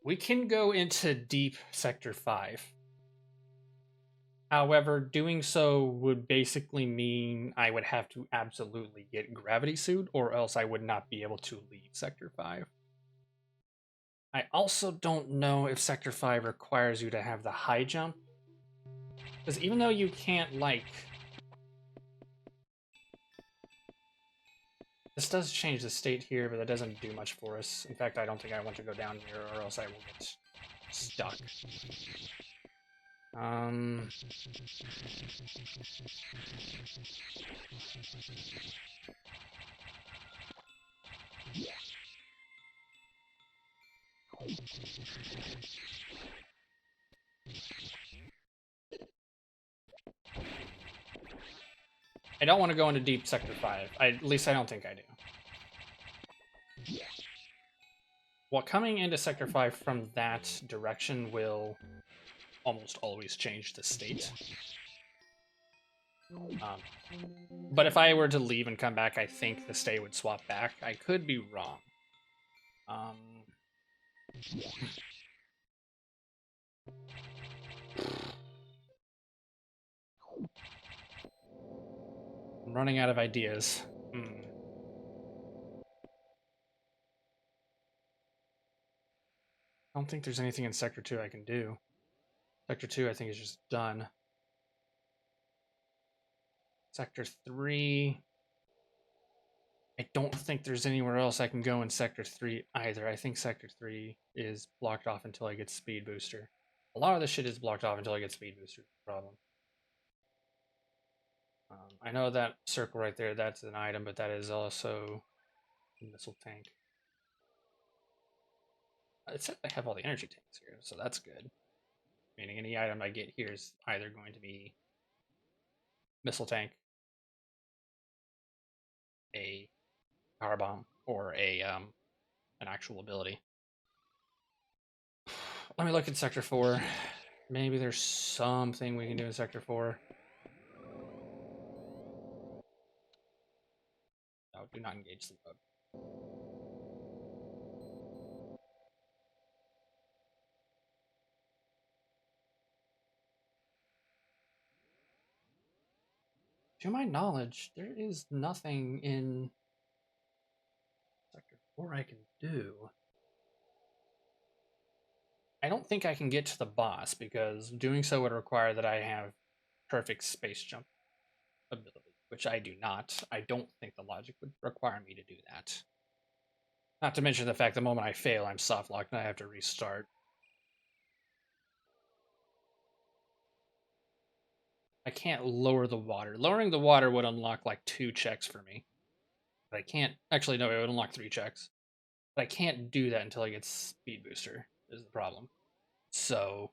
We can go into deep Sector 5. However, doing so would basically mean I would have to absolutely get Gravity Suit, or else I would not be able to leave Sector 5. I also don't know if Sector 5 requires you to have the high jump. Because even though you can't, like... This does change the state here, but that doesn't do much for us. In fact, I don't think I want to go down here, or else I will get stuck. I don't want to go into deep Sector 5. At least I don't think I do. Well, coming into Sector 5 from that direction will almost always change the state. But if I were to leave and come back, I think the state would swap back. I could be wrong. I'm running out of ideas. I don't think there's anything in Sector 2 I can do. Sector 2, I think, is just done. Sector 3... I don't think there's anywhere else I can go in Sector 3 either. I think Sector 3 is blocked off until I get Speed Booster. A lot of this shit is blocked off until I get Speed Booster. Problem. I know that circle right there, that's an item, but that is also a missile tank. It said I have all the energy tanks here, so that's good. Meaning any item I get here is either going to be missile tank, a power bomb, or a an actual ability. Let me look at Sector 4. Maybe there's something we can do in Sector 4. No, do not engage the mode. To my knowledge, there is nothing in Sector 4 I can do. I don't think I can get to the boss, because doing so would require that I have perfect space jump ability, which I do not. I don't think the logic would require me to do that. Not to mention the fact the moment I fail, I'm soft locked and I have to restart. I can't lower the water. Lowering the water would unlock like 2 checks for me. But I can't... Actually, no, it would unlock 3 checks. But I can't do that until I get Speed Booster, is the problem. So,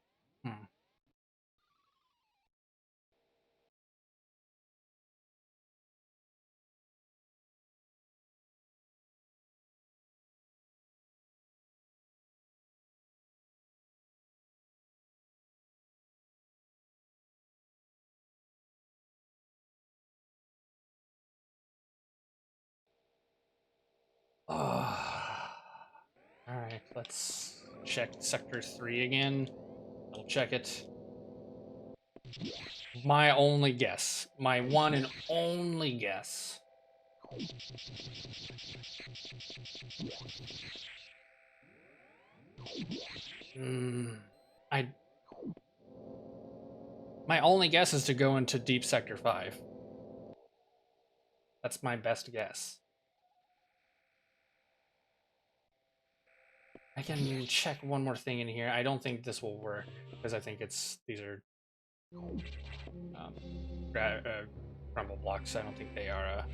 Alright, let's check Sector 3 again. I'll check it. My only guess. My one and only guess. My only guess is to go into Deep Sector 5. That's my best guess. I can check one more thing in here. I don't think this will work, because I think these are crumble blocks. I don't think they are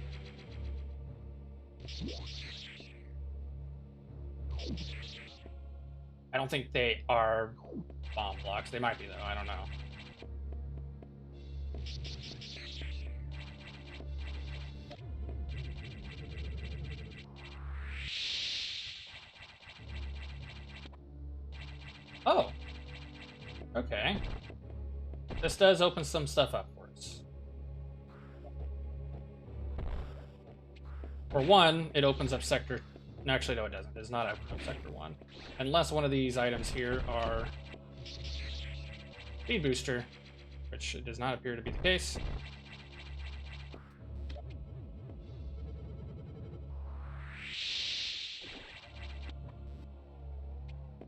I don't think they are bomb blocks. They might be, though. I don't know. Oh. Okay. This does open some stuff up for us. For one, it opens up Sector No, actually, no, it doesn't. It does not open up Sector 1. Unless one of these items here are speed booster, which does not appear to be the case.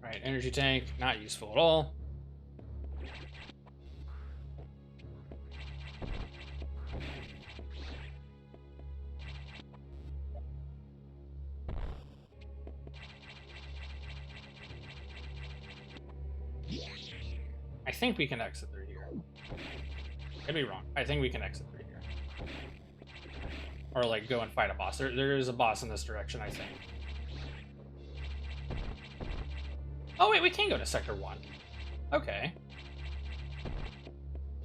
Alright, energy tank, not useful at all. I think we can exit through here. Could be wrong. I think we can exit through here. Or, like, go and fight a boss. There is a boss in this direction, I think. Oh, wait, we can go to Sector 1. Okay.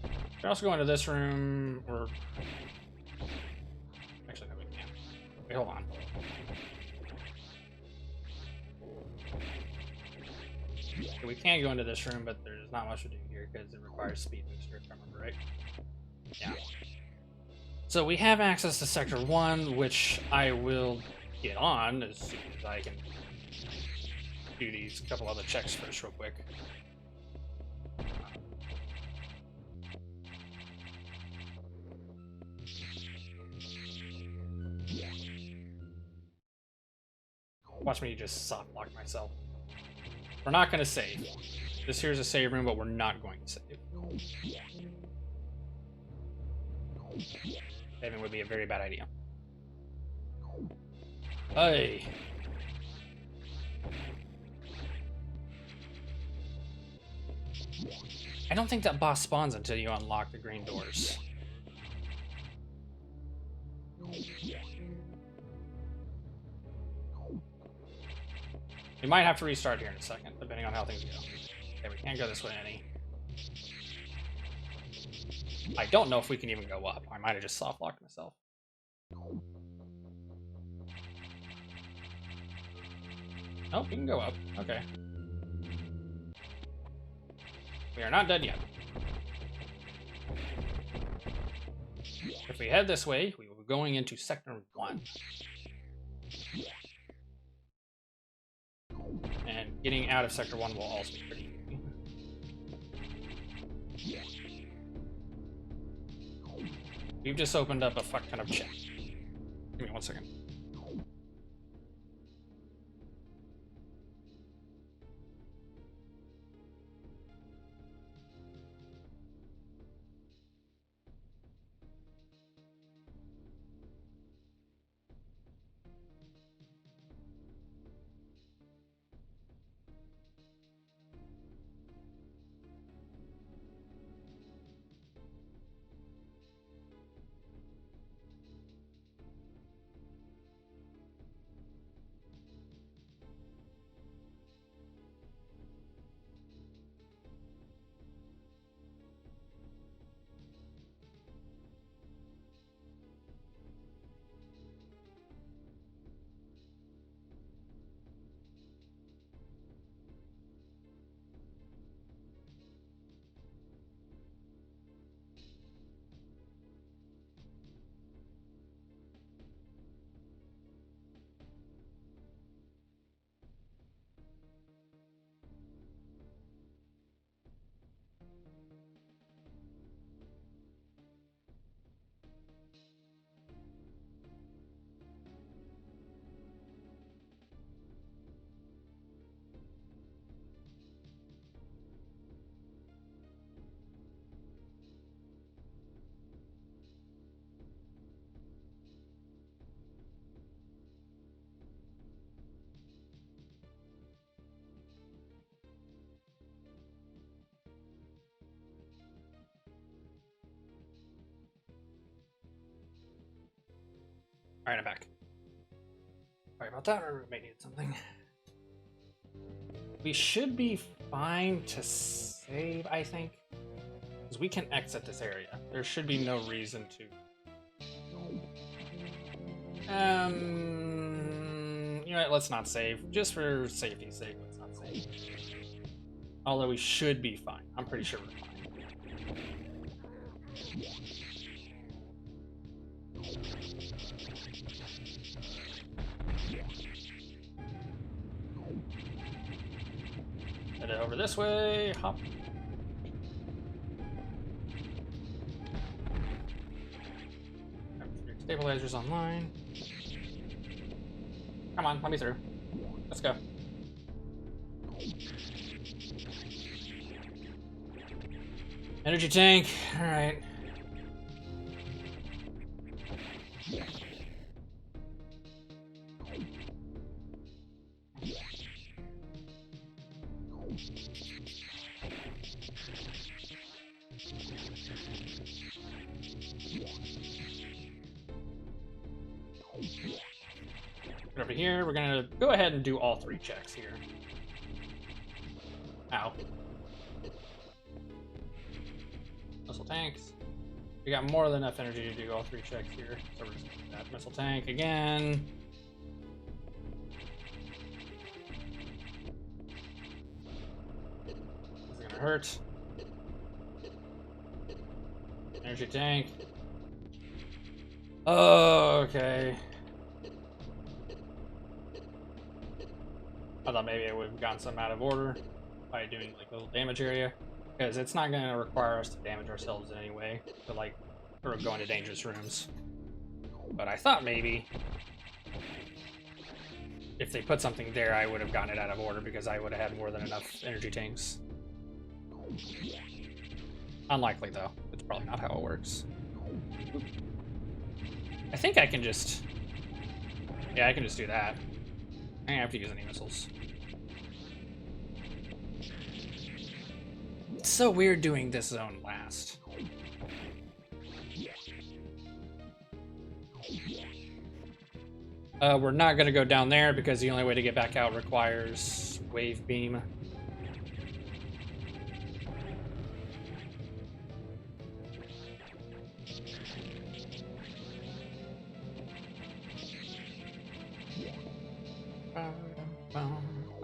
We can also go into this room, or... Actually, no, we can't. Wait, hold on. Okay, we can go into this room, but there's not much to do here because it requires speed booster, if I remember right. Yeah. So we have access to Sector 1, which I will get on as soon as I can do these couple other checks first real quick. Watch me just soft lock myself. We're not going to save. This here's a save room, but we're not going to save. Saving would be a very bad idea. Hey. I don't think that boss spawns until you unlock the green doors. We might have to restart here in a second, depending on how things go. Okay, we can't go this way any. I don't know if we can even go up. I might have just soft locked myself. Oh, we can go up. Okay. We are not dead yet. If we head this way, we will be going into Sector 1. And getting out of Sector 1 will also be pretty easy. We've just opened up a fuck ton of chests. Give me 1 second. Alright, I'm back. Sorry about that, our roommate needed something. We should be fine to save, I think. Because we can exit this area. There should be no reason to... You know what, let's not save. Just for safety's sake, let's not save. Although we should be fine. I'm pretty sure we're fine. over this way. Hop. Stabilizers online. Come on, let me through. Let's go. Energy tank. All right. Over here, we're gonna go ahead and do all 3 checks here. Ow. Missile tanks. We got more than enough energy to do all 3 checks here. So we're just gonna do that missile tank again. This is gonna hurt. Energy tank. Oh, okay. I thought maybe I would have gotten some out of order by doing like a little damage area, because it's not going to require us to damage ourselves in any way to like sort of go into dangerous rooms. But I thought maybe if they put something there, I would have gotten it out of order because I would have had more than enough energy tanks. Unlikely though. It's probably not how it works. I think I can just... Yeah, I can just do that. I don't have to use any missiles. It's so weird doing this zone last. We're not going to go down there because the only way to get back out requires wave beam.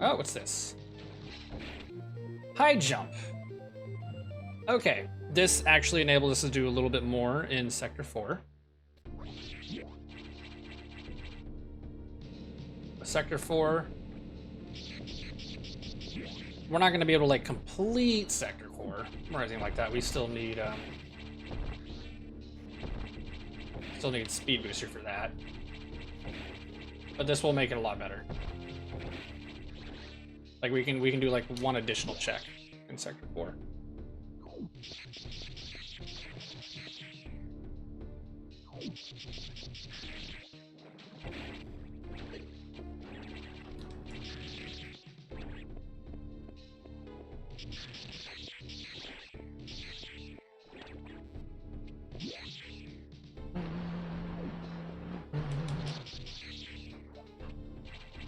Oh, what's this? High jump. Okay, this actually enables us to do a little bit more in Sector 4. Sector 4. We're not going to be able to like complete Sector 4 or anything like that. We still need speed booster for that. But this will make it a lot better. Like we can do like one additional check in Sector 4.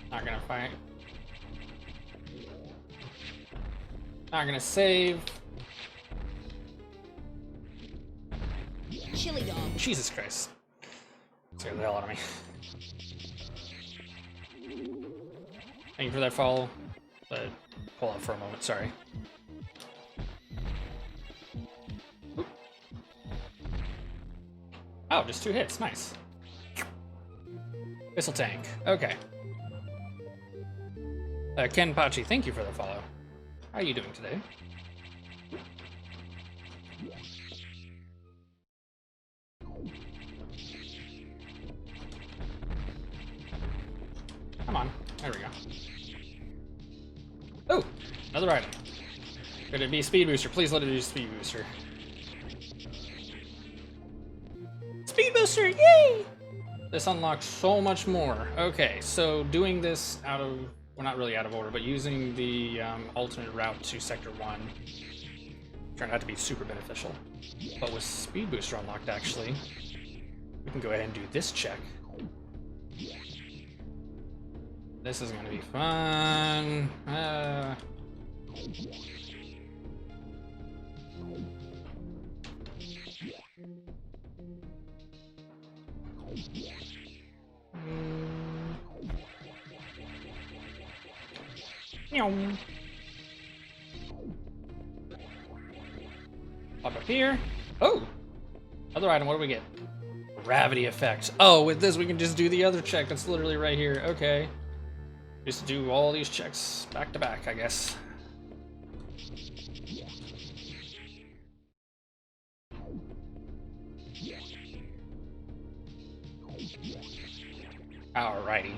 Not gonna fight. Not gonna save. Chili dog. Jesus Christ. Scared the hell out of me. Thank you for that follow. But pull up for a moment, sorry. Oop. Oh, just 2 hits, nice. Missile tank, okay. Ken Pachi, thank you for the follow. How are you doing today? Come on, there we go. Oh, another item. Could it be speed booster? Please let it be speed booster. Speed booster, yay! This unlocks so much more. Okay, so doing this out of, well, not really out of order, but using the alternate route to Sector 1 turned out to be super beneficial. But with speed booster unlocked, actually, we can go ahead and do this check. This is gonna be fun. Pop up here. Oh! Other item, what do we get? Gravity effect. Oh, with this we can just do the other check that's literally right here. Okay. Just do all these checks back to back, I guess. Alrighty.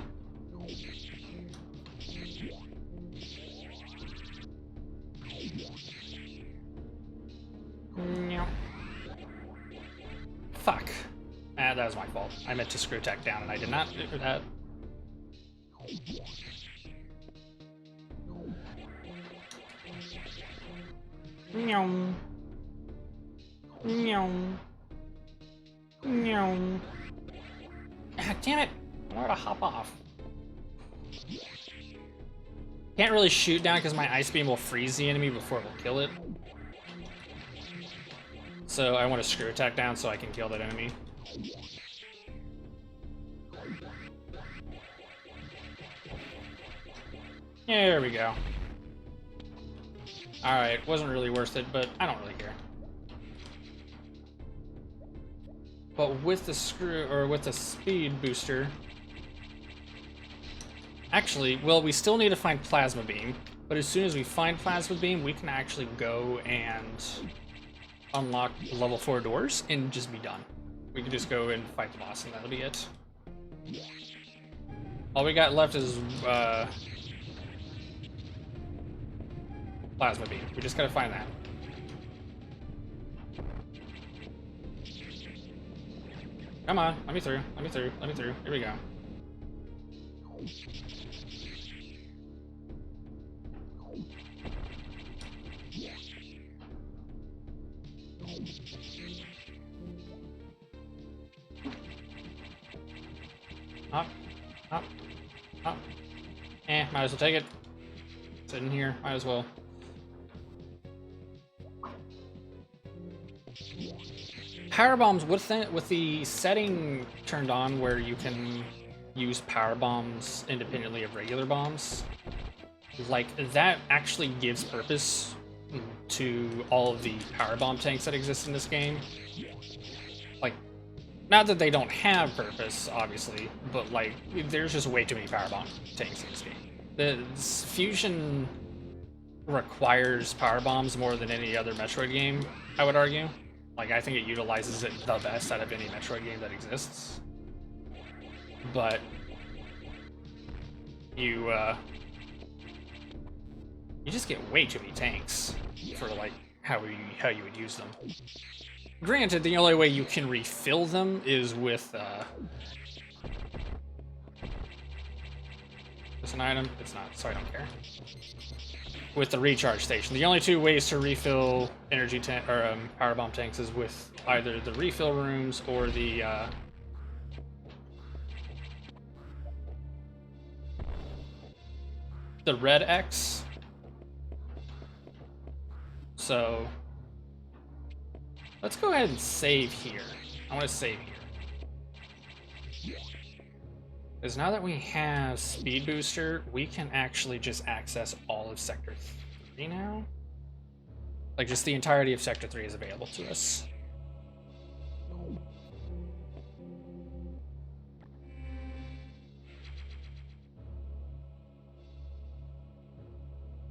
Fuck. That was my fault. I meant to screw tech down and I did not do that. Meow. Meow. Meow. Ah, damn it! I wanted to hop off. Can't really shoot down because my ice beam will freeze the enemy before it will kill it. So I want to screw attack down so I can kill that enemy. There we go. Alright, wasn't really worth it, but I don't really care. But with the screw, or with the speed booster... Actually, well, we still need to find Plasma Beam, but as soon as we find Plasma Beam, we can actually go and unlock level 4 doors and just be done. We can just go and fight the boss and that'll be it. All we got left is Plasma Beam. We just gotta find that. Come on, let me through, let me through, let me through. Here we go. Up, up, up. Might as well take it. Sitting here, might as well. Power bombs with the setting turned on where you can use power bombs independently of regular bombs, like that actually gives purpose to all of the power bomb tanks that exist in this game. Like, not that they don't have purpose, obviously, but like there's just way too many power bomb tanks in this game. The Fusion requires power bombs more than any other Metroid game, I would argue. Like, I think it utilizes it the best out of any Metroid game that exists. But you just get way too many tanks for like how you would use them. Granted, the only way you can refill them is with it's an item. It's not, so I don't care. With the recharge station. The only two ways to refill energy tank or power bomb tanks is with either the refill rooms or the red X. So let's go ahead and save here. I want to save here. Because now that we have Speed Booster, we can actually just access all of Sector 3 now. Like, just the entirety of Sector 3 is available to us.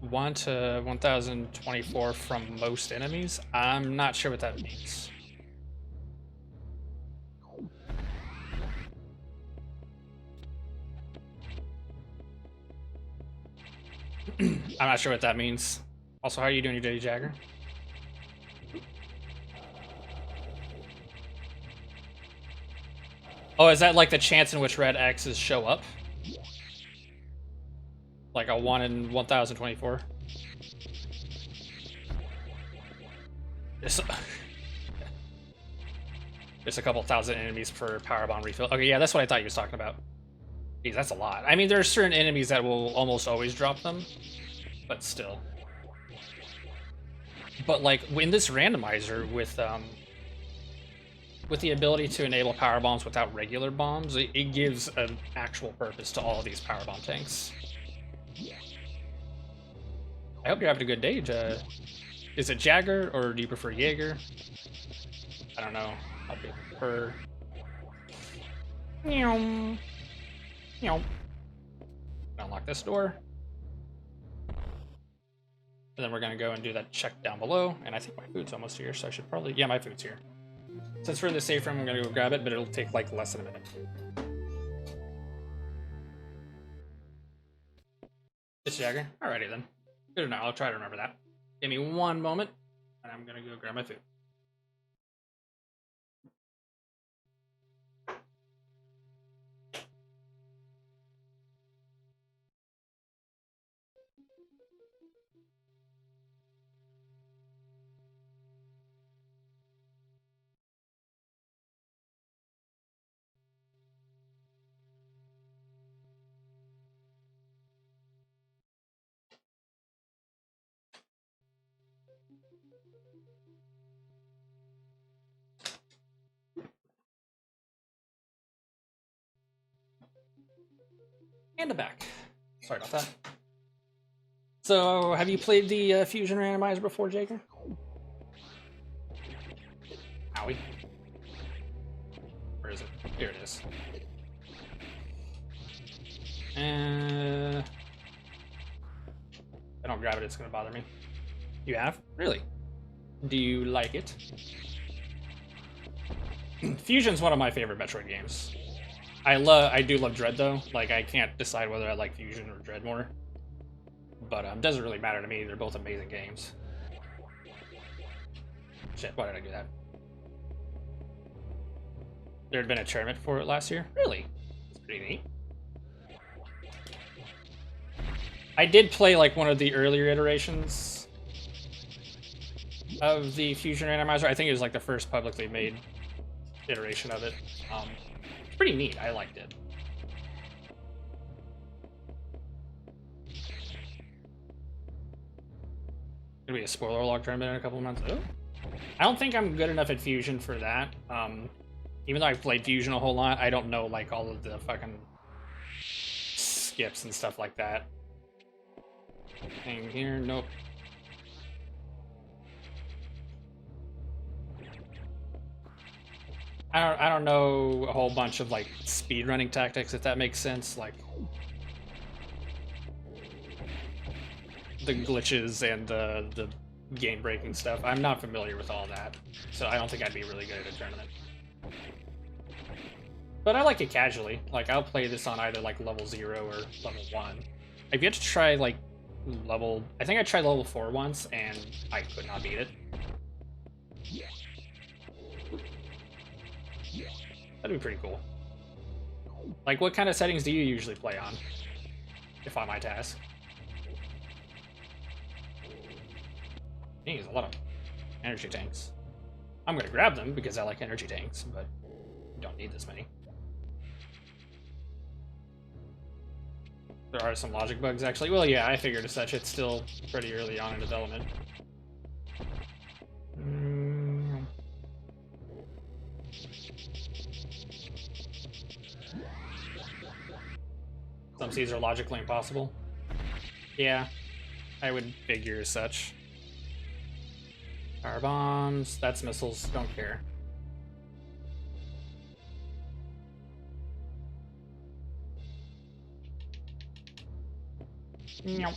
One to 1024 from most enemies. I'm not sure what that means. I'm not sure what that means. Also, how are you doing today, Jagger? Oh, is that like the chance in which red X's show up? Like a 1 in 1024? There's a couple thousand enemies per power bomb refill. Okay, yeah, that's what I thought you was talking about. Jeez, that's a lot. I mean, there are certain enemies that will almost always drop them, but still. But like in this randomizer with the ability to enable power bombs without regular bombs, it gives an actual purpose to all of these power bomb tanks. I hope you're having a good day. Is it Jagger or do you prefer Jaeger? I don't know. I'll prefer. Meow. Meow. Unlock this door. And then we're gonna go and do that check down below. And I think my food's almost here, so I should probably, yeah, my food's here. Since we're in the safe room, I'm gonna go grab it, but it'll take like less than a minute. It's Jagger? Alrighty then. Good enough, I'll try to remember that. Give me one moment, and I'm gonna go grab my food. And I'm back. Sorry about that. So, have you played the Fusion Randomizer before, Jaker? Owie. Where is it? Here it is. If I don't grab it, it's gonna bother me. You have? Really? Do you like it? Fusion's one of my favorite Metroid games. I do love Dread though. Like, I can't decide whether I like Fusion or Dread more. But it doesn't really matter to me. They're both amazing games. Shit, why did I do that? There had been a tournament for it last year? Really? That's pretty neat. I did play like one of the earlier iterations of the Fusion Randomizer. I think it was like the first publicly made iteration of it. It's pretty neat. I liked it. Gonna be a spoiler log tournament in a couple of months. Oh. I don't think I'm good enough at Fusion for that. Even though I've played Fusion a whole lot, I don't know like all of the fucking skips and stuff like that. Thing here, nope. I don't know a whole bunch of like speedrunning tactics, if that makes sense. Like the glitches and the game breaking stuff. I'm not familiar with all that, so I don't think I'd be really good at a tournament. But I like it casually. Like, I'll play this on either like level 0 or level 1. I've yet to try like I think I tried level 4 once and I could not beat it. That'd be pretty cool. Like, what kind of settings do you usually play on, if I might ask? There's a lot of energy tanks. I'm gonna grab them because I like energy tanks, but you don't need this many. There are some logic bugs, actually. Well, yeah, I figured as such. It's still pretty early on in development. Some seeds are logically impossible. Yeah, I would figure as such. Power bombs, that's missiles, don't care. No.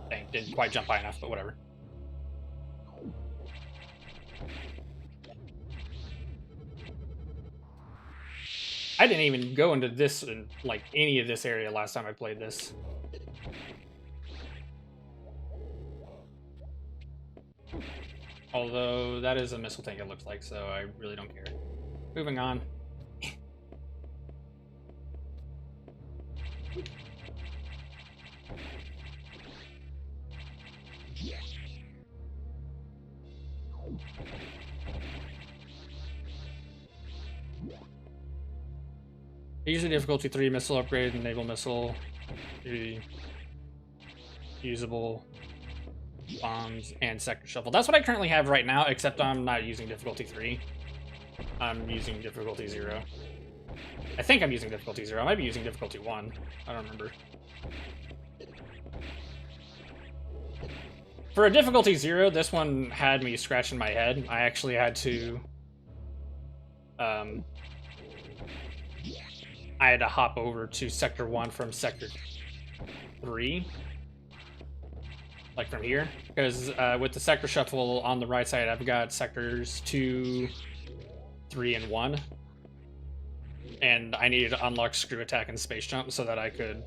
Dang, didn't quite jump high enough, but whatever. I didn't even go into this in like any of this area last time I played this. Although that is a missile tank, it looks like, so I really don't care. Moving on. Usually difficulty 3 missile upgrade and naval missile. Usable bombs and sector shuffle. That's what I currently have right now, except I'm not using difficulty 3. I'm using difficulty 0. I think I'm using difficulty 0. I might be using difficulty 1. I don't remember. For a difficulty 0, this one had me scratching my head. I actually had to... I had to hop over to Sector 1 from Sector 3. Like from here. Because with the Sector Shuffle on the right side, I've got Sectors 2, 3, and 1. And I needed to unlock Screw Attack and Space Jump so that I could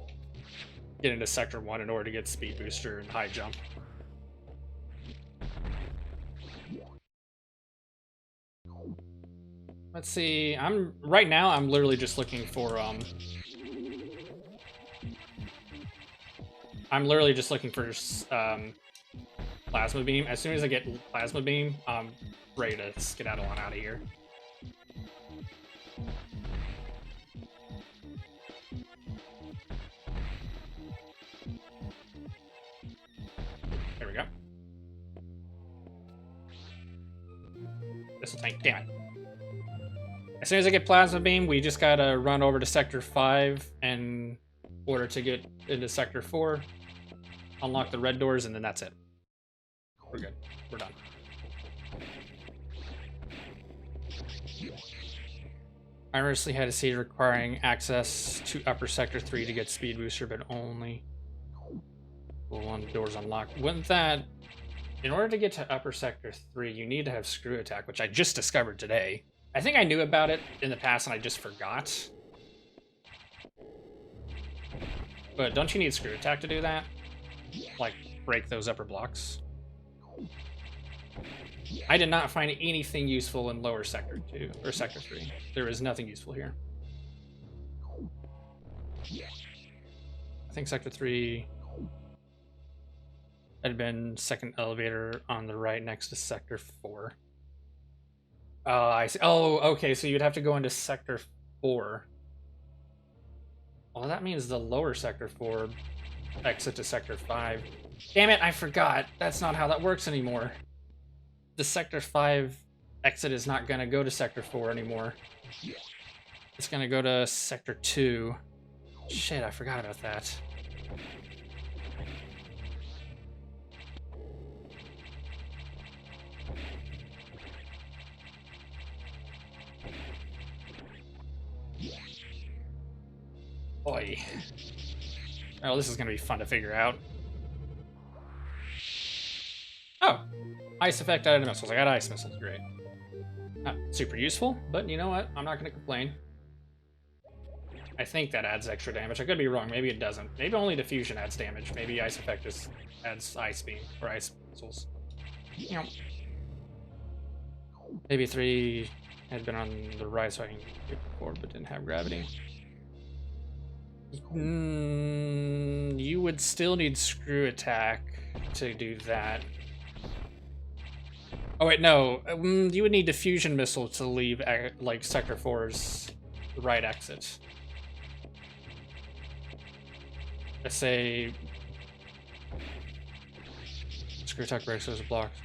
get into Sector 1 in order to get Speed Booster and High Jump. Let's see, right now I'm literally just looking for Plasma Beam. As soon as I get Plasma Beam, I'm ready to skedaddle on out of here. There we go. Missile tank, damn it. As soon as I get Plasma Beam, we just gotta run over to Sector 5 in order to get into Sector 4, unlock the red doors, and then that's it. We're good. We're done. I honestly had a seed requiring access to Upper Sector 3 to get Speed Booster, but only when the doors unlocked. Wouldn't that... In order to get to Upper Sector 3, you need to have Screw Attack, which I just discovered today. I think I knew about it in the past and I just forgot. But don't you need Screw Attack to do that? Like, break those upper blocks? I did not find anything useful in lower Sector 2, or Sector 3. There is nothing useful here. I think Sector 3 had been second elevator on the right next to Sector 4. Oh, I see. Oh, okay, so you'd have to go into Sector 4. Well, that means the lower Sector 4 exit to Sector 5. Damn it, I forgot. That's not how that works anymore. The Sector 5 exit is not going to go to Sector 4 anymore. It's going to go to Sector 2. Shit, I forgot about that. Boy. Oh, this is going to be fun to figure out. Oh. Ice effect out of the missiles. I got ice missiles. Great. Not super useful, but you know what? I'm not going to complain. I think that adds extra damage. I could be wrong. Maybe it doesn't. Maybe only diffusion adds damage. Maybe ice effect just adds ice beam or ice missiles. Yep. Maybe 3 had been on the right so I can get forward, but didn't have gravity. You would still need Screw Attack to do that. Oh wait, no. You would need Diffusion Missile to leave, like, Sector 4's right exit. Let's say... Screw Attack breaks those blocks.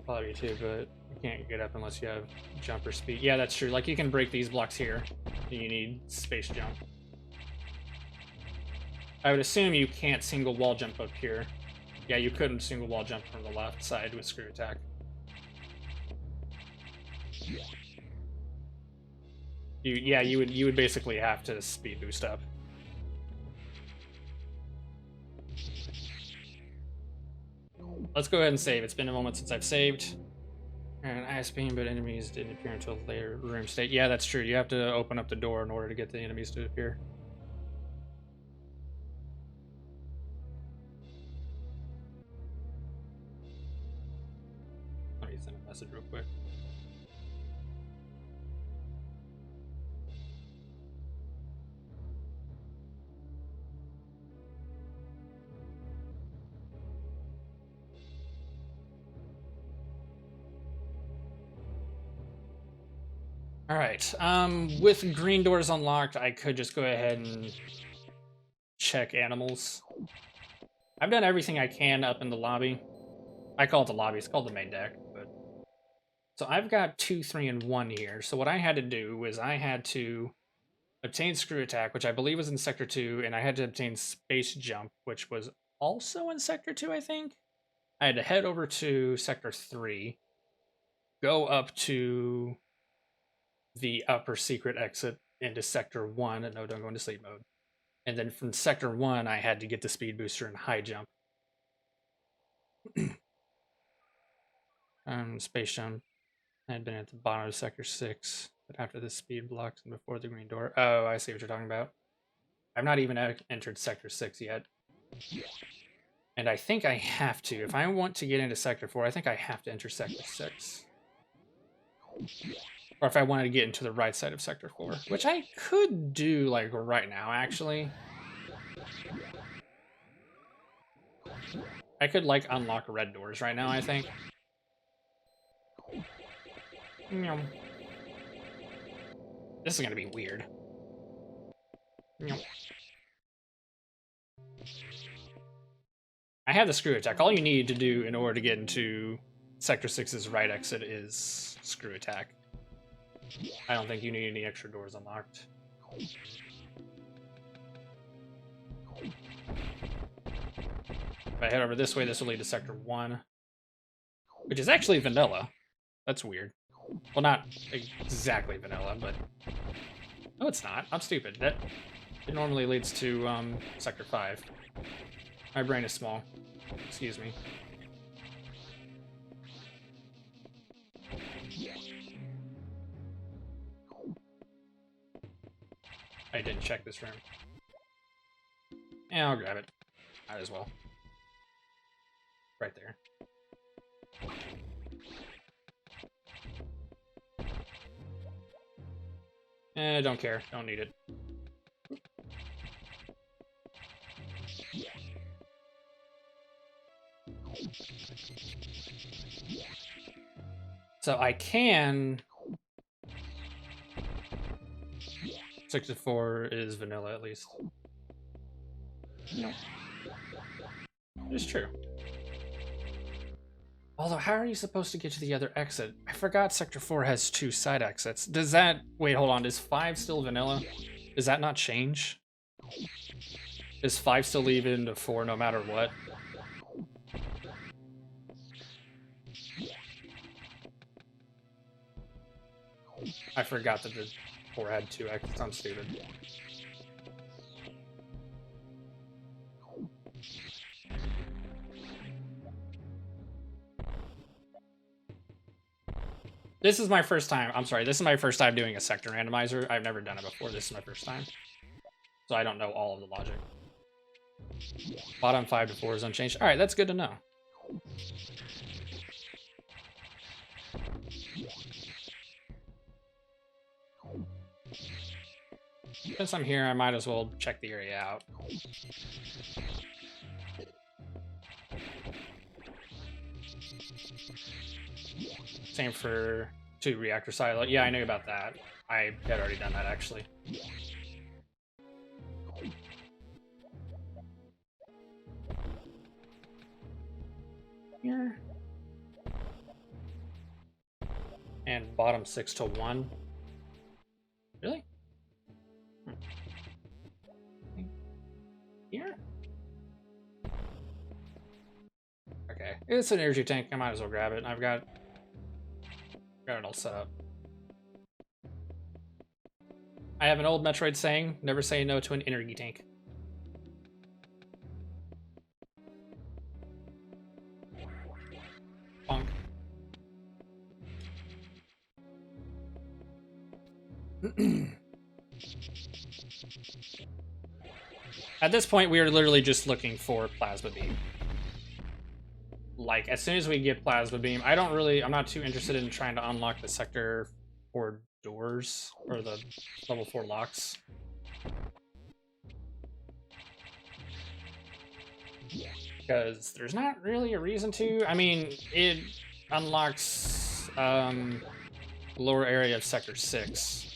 Probably too, but you can't get up unless you have jump or speed. Yeah, that's true. Like, you can break these blocks here. You need space jump. I would assume you can't single wall jump up here. Yeah, you couldn't single wall jump from the left side with Screw Attack. You would basically have to speed boost up. Let's go ahead and save. It's been a moment since I've saved. And ice beam, but enemies didn't appear until later room state. Yeah, that's true. You have to open up the door in order to get the enemies to appear. Let me send a message real quick. All right, with green doors unlocked, I could just go ahead and check animals. I've done everything I can up in the lobby. I call it the lobby, it's called the main deck, but So I've got 2, 3, and 1 here. So what I had to do was I had to obtain Screw Attack, which I believe was in Sector 2, and I had to obtain Space Jump, which was also in Sector 2, I think. I had to head over to Sector 3, go up to the upper secret exit into Sector 1. No, don't go into sleep mode. And then from Sector 1, I had to get the Speed Booster and High Jump. Space Jump. I had been at the bottom of Sector 6, but after the speed blocks and before the green door. Oh, I see what you're talking about. I've not even entered Sector 6 yet. And I think I have to. If I want to get into Sector 4, I think I have to enter Sector 6. Or if I wanted to get into the right side of Sector 4. Which I could do, like, right now, actually. I could, like, unlock red doors right now, I think. This is gonna be weird. I have the Screw Attack. All you need to do in order to get into Sector 6's right exit is Screw Attack. I don't think you need any extra doors unlocked. If I head over this way, this will lead to Sector 1. Which is actually vanilla. That's weird. Well, not exactly vanilla, but... No, it's not. I'm stupid. It normally leads to Sector 5. My brain is small. Excuse me. I didn't check this room. Yeah, I'll grab it. Might as well. Right there. Don't care. Don't need it. So I can... 64 is vanilla, at least. No. It's true. Although, how are you supposed to get to the other exit? I forgot Sector 4 has 2 side exits. Does that... Wait, hold on. Is 5 still vanilla? Does that not change? Does 5 still leave into 4 no matter what? I forgot that the 4 had 2 exits. I'm stupid. This is my first time. I'm sorry. This is my first time doing a sector randomizer. I've never done it before. This is my first time. So I don't know all of the logic. Bottom 5 to 4 is unchanged. All right, that's good to know. Since I'm here, I might as well check the area out. Same for 2 reactor silo. Yeah, I knew about that. I had already done that, actually. Here. And bottom 6 to 1. Really? Here? Okay. It's an energy tank. I might as well grab it. I've got it all set up. I have an old Metroid saying, never say no to an energy tank. Bonk. At this point, we are literally just looking for Plasma Beam. Like, as soon as we get Plasma Beam, I'm not too interested in trying to unlock the Sector 4 doors, or the level 4 locks. Because there's not really a reason to. I mean, it unlocks the lower area of Sector 6.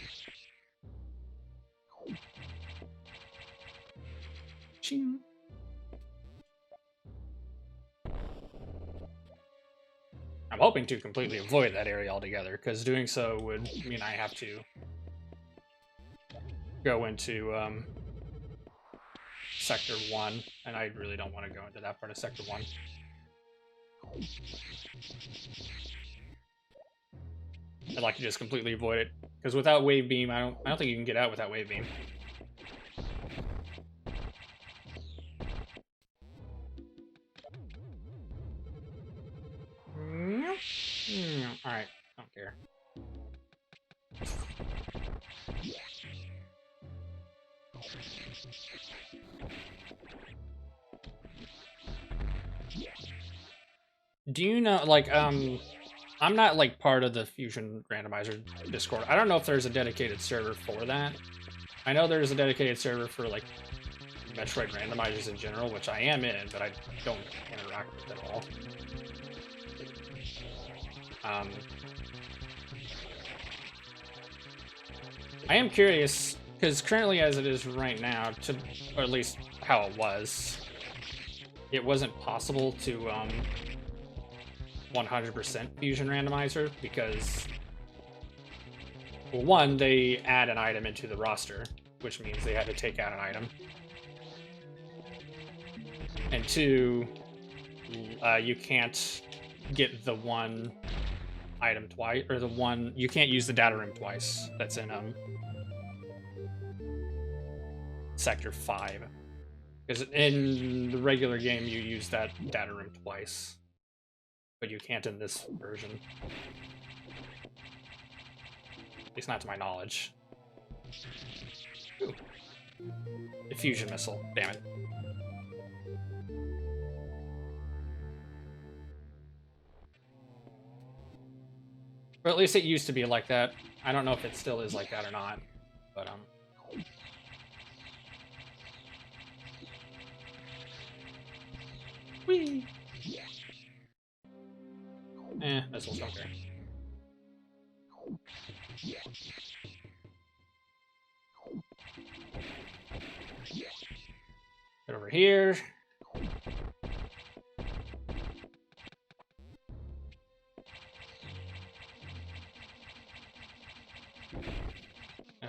Ching. I'm hoping to completely avoid that area altogether, because doing so would mean I have to go into Sector 1, and I really don't want to go into that part of Sector 1. I'd like to just completely avoid it, because without Wave Beam, I don't think you can get out without Wave Beam. Alright, don't care. Do you know, like, I'm not, like, part of the Fusion Randomizer Discord. I don't know if there's a dedicated server for that. I know there's a dedicated server for, like, Metroid randomizers in general, which I am in, but I don't interact with it at all. I am curious, because currently as it is right now, or at least how it was, it wasn't possible to 100% Fusion Randomizer, because, well, one, they add an item into the roster, which means they had to take out an item. And two, you can't get the one item twice, or you can't use the data room twice. That's in Sector 5. Because in the regular game, you use that data room twice. But you can't in this version. At least not to my knowledge. Ooh. Diffusion missile, damn it. Or at least it used to be like that. I don't know if it still is like that or not, but whee! Missiles don't care. Get over here.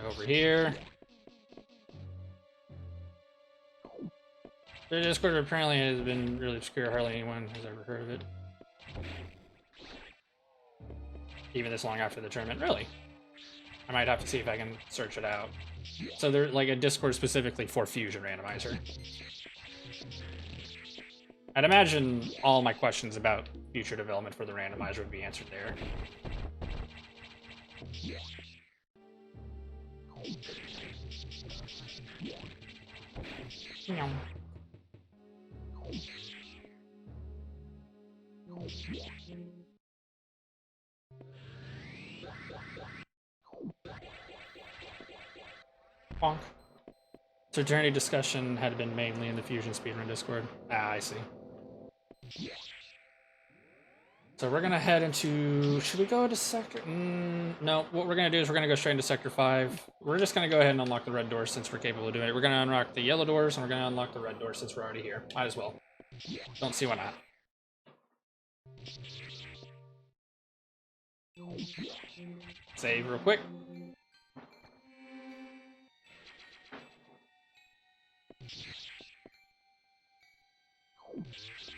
Over here. The Discord apparently has been really obscure. Hardly anyone has ever heard of it. Even this long after the tournament. Really? I might have to see if I can search it out. So there's like a Discord specifically for Fusion Randomizer. I'd imagine all my questions about future development for the randomizer would be answered there. No. Bonk. So journey discussion had been mainly in the Fusion Speedrun Discord. Ah, I see. So we're gonna head into... Should we go to Sector... no, what we're gonna do is we're gonna go straight into Sector 5. We're just gonna go ahead and unlock the red doors since we're capable of doing it. We're gonna unlock the yellow doors, and we're gonna unlock the red doors since we're already here. Might as well. Don't see why not. Save real quick.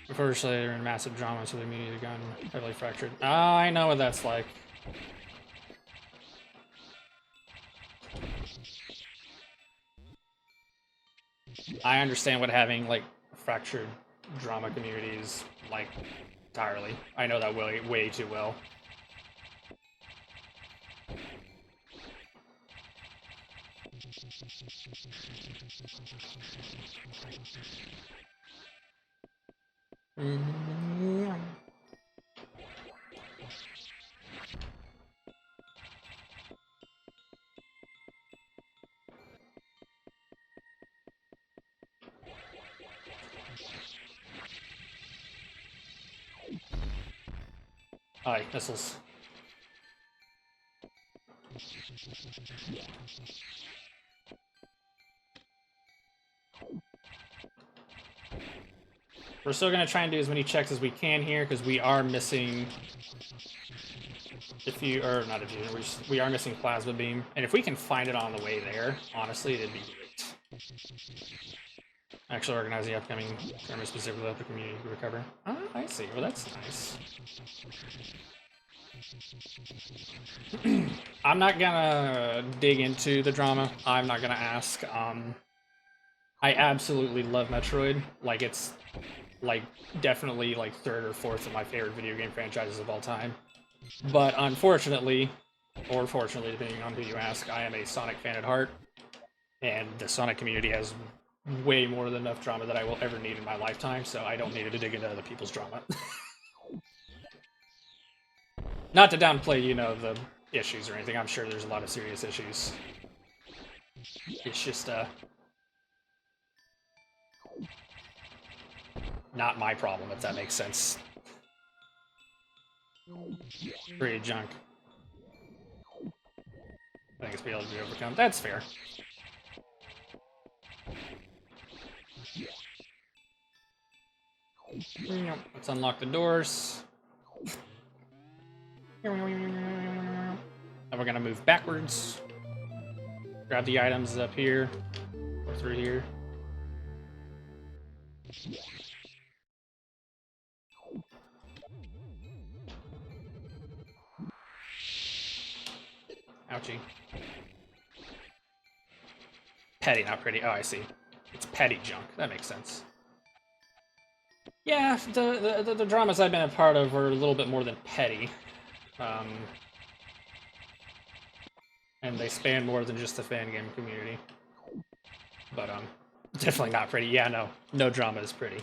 Unfortunately, they're in massive drama, so they immediately got heavily fractured. Ah, I know what that's like. I understand what having, like, fractured drama communities like entirely. I know that way too well. Alright, missiles. We're still going to try and do as many checks as we can here, because we are missing If you are not a fusion, we are missing plasma beam, and if we can find it on the way there, honestly, it'd be great. Actually, organize the upcoming tournament specifically to help the community recover. Ah, I see. Well, that's nice. I'm not gonna dig into the drama. I'm not gonna ask. I absolutely love Metroid. Like, it's like definitely like third or fourth of my favorite video game franchises of all time. But unfortunately, or fortunately, depending on who you ask, I am a Sonic fan at heart, and the Sonic community has way more than enough drama that I will ever need in my lifetime, so I don't need to dig into other people's drama. Not to downplay, you know, the issues or anything. I'm sure there's a lot of serious issues. It's just, not my problem, if that makes sense. Pretty junk. I think it's be able to be overcome. That's fair. Let's unlock the doors. And we're gonna move backwards. Grab the items up here. Or through here. Ouchie. Petty, not pretty. Oh, I see. It's petty junk. That makes sense. Yeah, the dramas I've been a part of were a little bit more than petty. And they span more than just the fan game community. But, definitely not pretty. Yeah, no. No drama is pretty.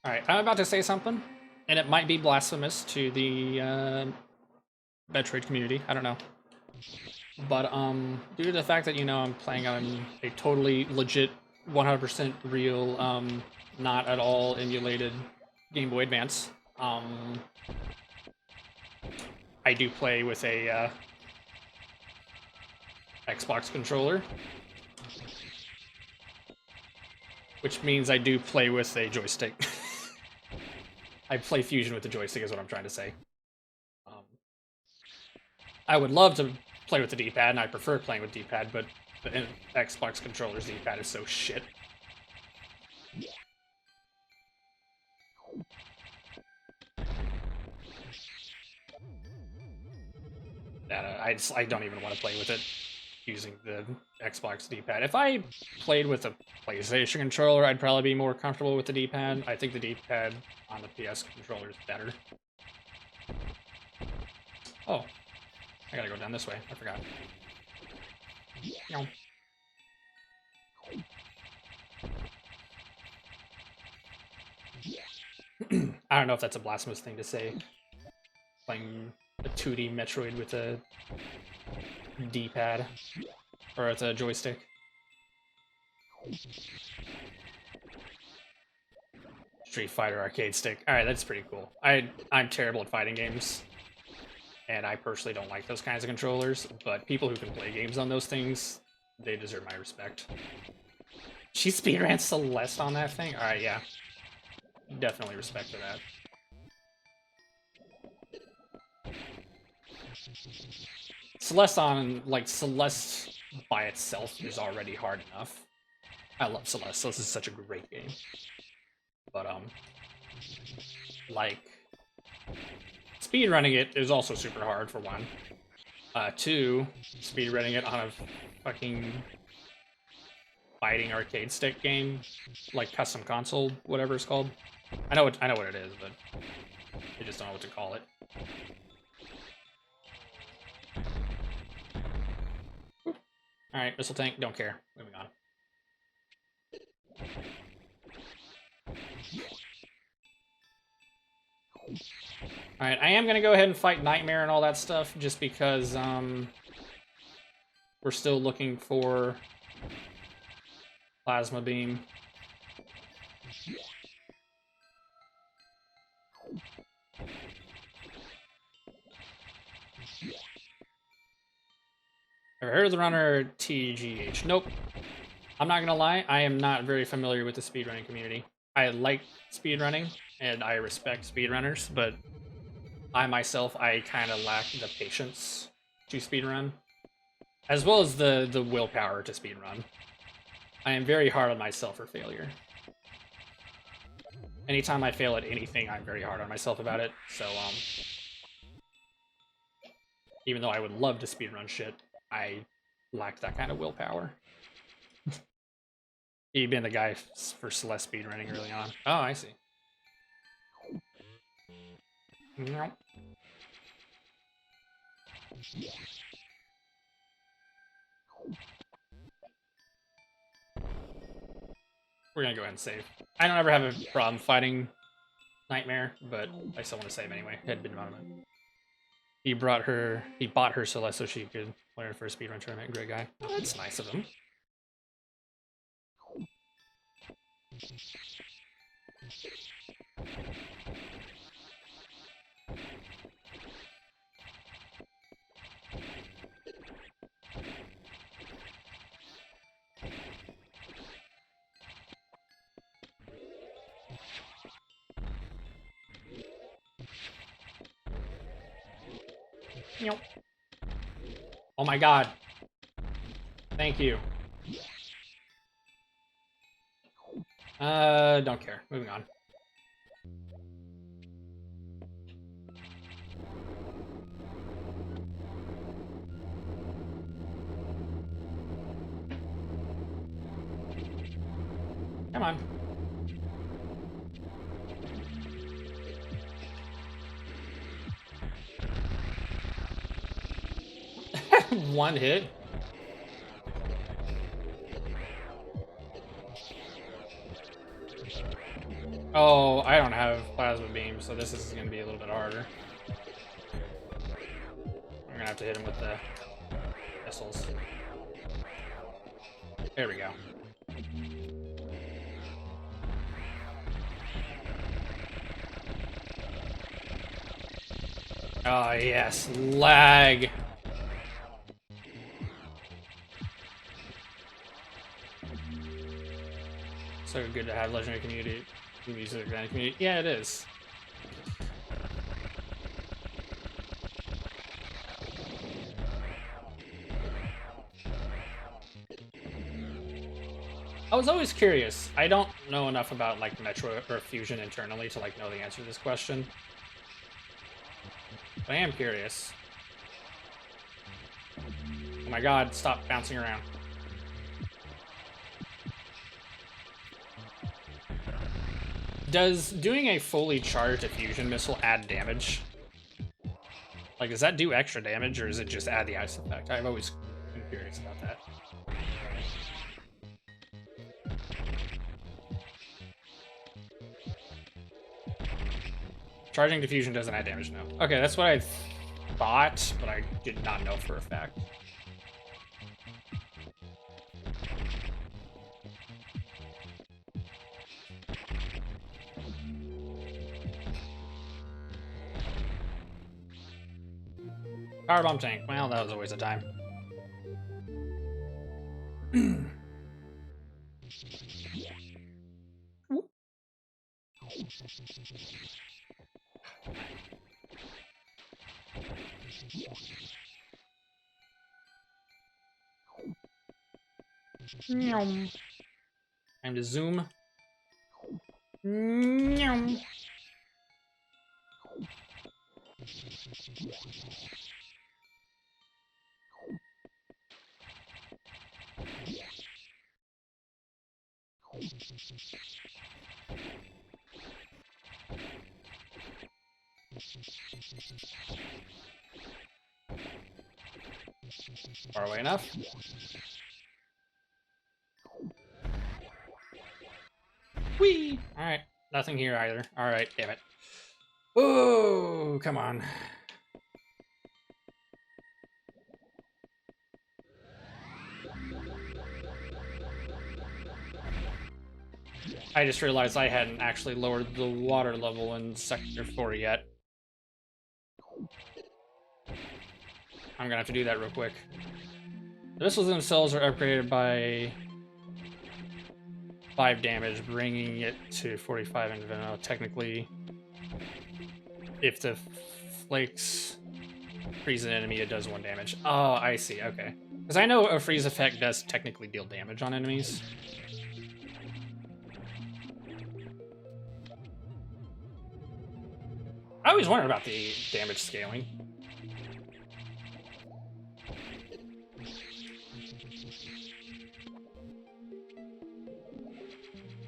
Alright, I'm about to say something, and it might be blasphemous to the Metroid community. I don't know. But, due to the fact that, you know, I'm playing on a totally legit, 100% real, not at all emulated Game Boy Advance, I do play with a, Xbox controller. Which means I do play with a joystick. I play Fusion with the joystick is what I'm trying to say. I would love to play with the D-pad, and I prefer playing with D-pad, but the Xbox controller's D-pad is so shit. That I don't even want to play with it using the Xbox D-pad. If I played with a PlayStation controller, I'd probably be more comfortable with the D-pad. I think the D-pad on the PS controller is better. Oh, I gotta go down this way. I forgot. No. I don't know if that's a blasphemous thing to say. Playing a 2D Metroid with a D-pad. Or with a joystick. Street Fighter arcade stick. Alright, that's pretty cool. I'm terrible at fighting games. And I personally don't like those kinds of controllers, but people who can play games on those things, they deserve my respect. She speedran Celeste on that thing? Alright, yeah. Definitely respect for that. Celeste on, like, Celeste by itself is already hard enough. I love Celeste. This is such a great game. But, like, speedrunning it is also super hard, for one. Two, speedrunning it on a fucking fighting arcade stick game, like custom console, whatever it's called. I know what it is, but I just don't know what to call it. Alright, missile tank, don't care. Moving on. Alright, I am gonna go ahead and fight Nightmare and all that stuff, just because, we're still looking for Plasma Beam. Ever heard of the runner TGH? Nope. I'm not gonna lie, I am not very familiar with the speedrunning community. I like speedrunning, and I respect speedrunners, but I myself, I kind of lack the patience to speedrun, as well as the willpower to speedrun. I am very hard on myself for failure. Anytime I fail at anything, I'm very hard on myself about it, so, even though I would love to speedrun shit, I lack that kind of willpower. You've been the guy for Celeste speedrunning early on. Oh, I see. Nope. We're gonna go ahead and save. I don't ever have a problem fighting Nightmare, but I still want to save anyway. Had been on him. He bought her Celeste so she could learn for a speedrun tournament. Great guy. Oh, that's nice of him. Nope. Oh my god. Thank you. Don't care. Moving on. Come on. One hit. Oh, I don't have plasma beam, so this is going to be a little bit harder. I'm going to have to hit him with the missiles. There we go. Oh, yes. Lag. So good to have legendary community. Community. Yeah, it is. I was always curious. I don't know enough about like Metroid or Fusion internally to like know the answer to this question. But I am curious. Oh my god, stop bouncing around. Does doing a fully charged fusion missile add damage? Like, does that do extra damage, or is it just add the ice effect? I've always been curious about that. Charging diffusion doesn't add damage, no. Okay, that's what I thought, but I did not know for a fact. Power bomb tank. Well, that was a waste of time. Time to zoom. Far away enough. Whee! Alright, nothing here either. Alright, damn it. Oh, come on. I just realized I hadn't actually lowered the water level in Sector 4 yet. I'm gonna have to do that real quick. The missiles themselves are upgraded by 5 damage, bringing it to 45 in Venom. Technically, if the flakes freeze an enemy, it does 1 damage. Oh, I see. Okay. Because I know a freeze effect does technically deal damage on enemies. I always wondered about the damage scaling.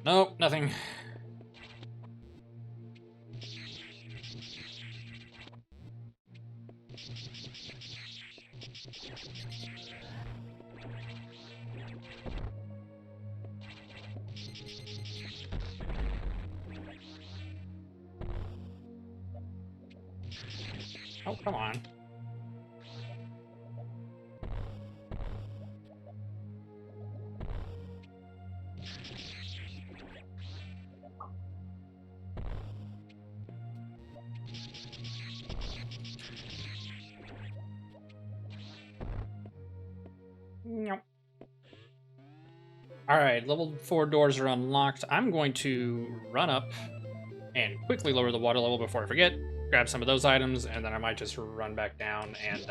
Nope, nothing. Oh, come on. Nope. Alright, level 4 doors are unlocked. I'm going to run up and quickly lower the water level before I forget. Grab some of those items, and then I might just run back down and,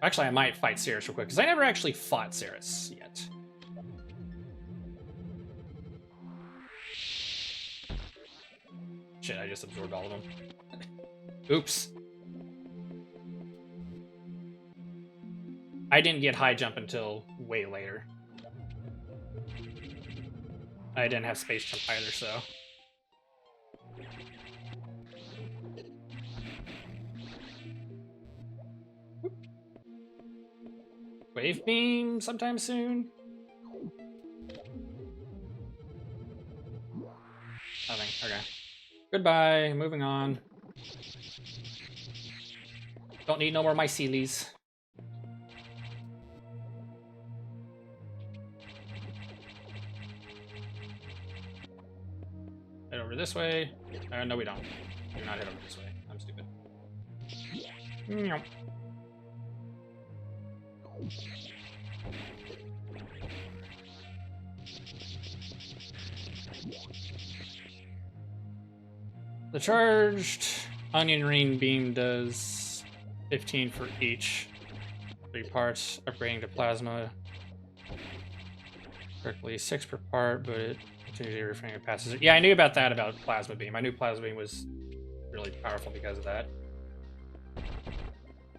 Actually, I might fight Cirrus real quick, because I never actually fought Cirrus yet. Shit, I just absorbed all of them. Oops. I didn't get high jump until way later. I didn't have space jump either, so... Wave beam sometime soon? Nothing, okay. Goodbye, moving on. Don't need no more mycelies. Head over this way. No, we don't. Do not head over this way. I'm stupid. Meow. The charged onion ring beam does 15 for each. 3 parts, upgrading to plasma. Correctly 6 per part, but it continues to reframe it passes it. Yeah, I knew about that about plasma beam. I knew plasma beam was really powerful because of that.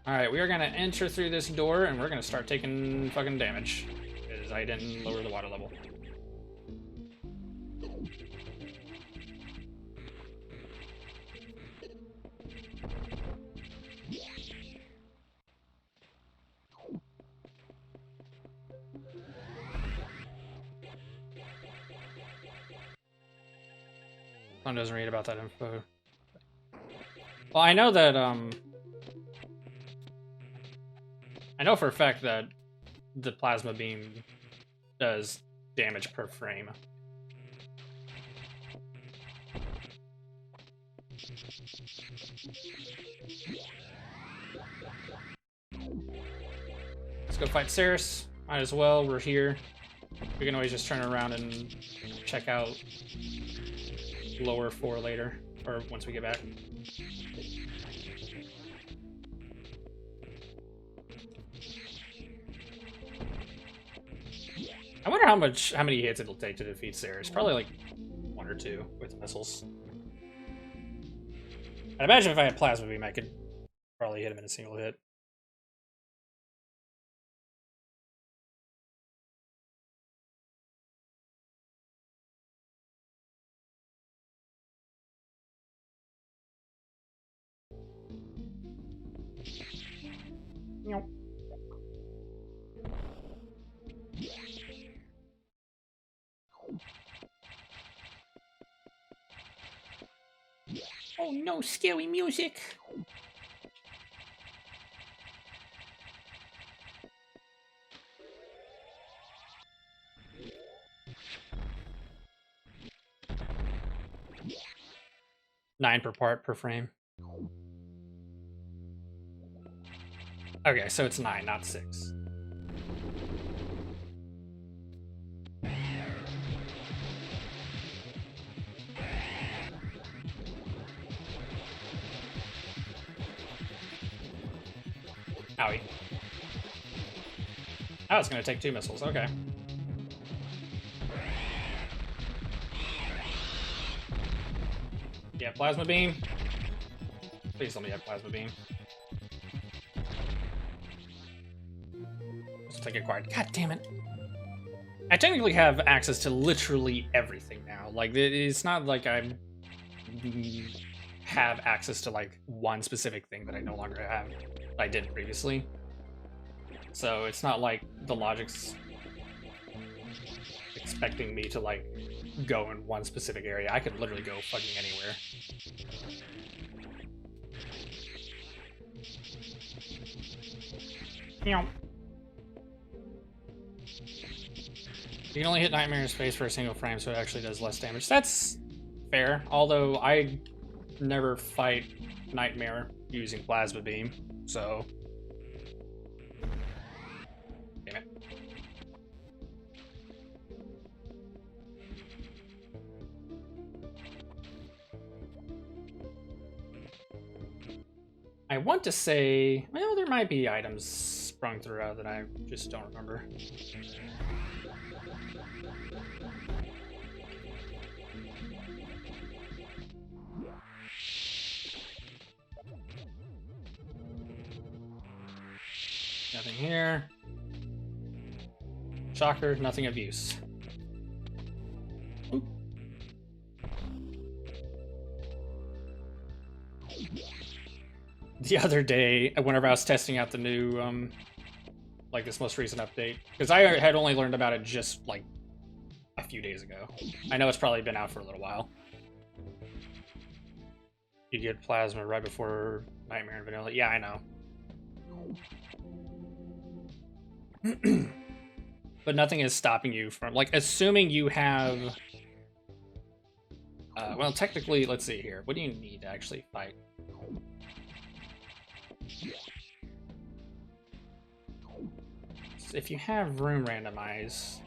Alright, we are gonna enter through this door and we're gonna start taking fucking damage. Because I didn't lower the water level. One doesn't read about that info. Well, I know that, I know for a fact that the plasma beam does damage per frame. Let's go fight Cirrus. Might as well, we're here. We can always just turn around and check out lower 4 later, or once we get back. I wonder how many hits it'll take to defeat Cirrus. Probably like 1 or 2 with missiles. I imagine if I had plasma beam, I could probably hit him in a single hit. Nope. Oh no, scary music! $9 per part per frame. Okay, so it's 9, not 6. Owie. Oh, it's gonna take 2 missiles, okay. Yeah, plasma beam. Please let me have plasma beam. Let's take acquired. God damn it. I technically have access to literally everything now. Like, it's not like I have access to, like, one specific thing that I no longer have. I did previously. So it's not like the logic's expecting me to, like, go in one specific area. I could literally go fucking anywhere. Meow. You can only hit Nightmare in space for a single frame, so it actually does less damage. That's fair, although I never fight Nightmare using Plasma Beam, so... Damn it. I want to say... Well, there might be items sprung throughout that I just don't remember. Nothing here. Shocker, nothing of use. Oop. The other day, whenever I was testing out the new, like this most recent update, because I had only learned about it just, like, a few days ago. I know it's probably been out for a little while. You get plasma right before Nightmare and Vanilla. Yeah, I know. But nothing is stopping you from, like, assuming you have... well, technically, let's see here. What do you need to actually fight? So if you have room randomize...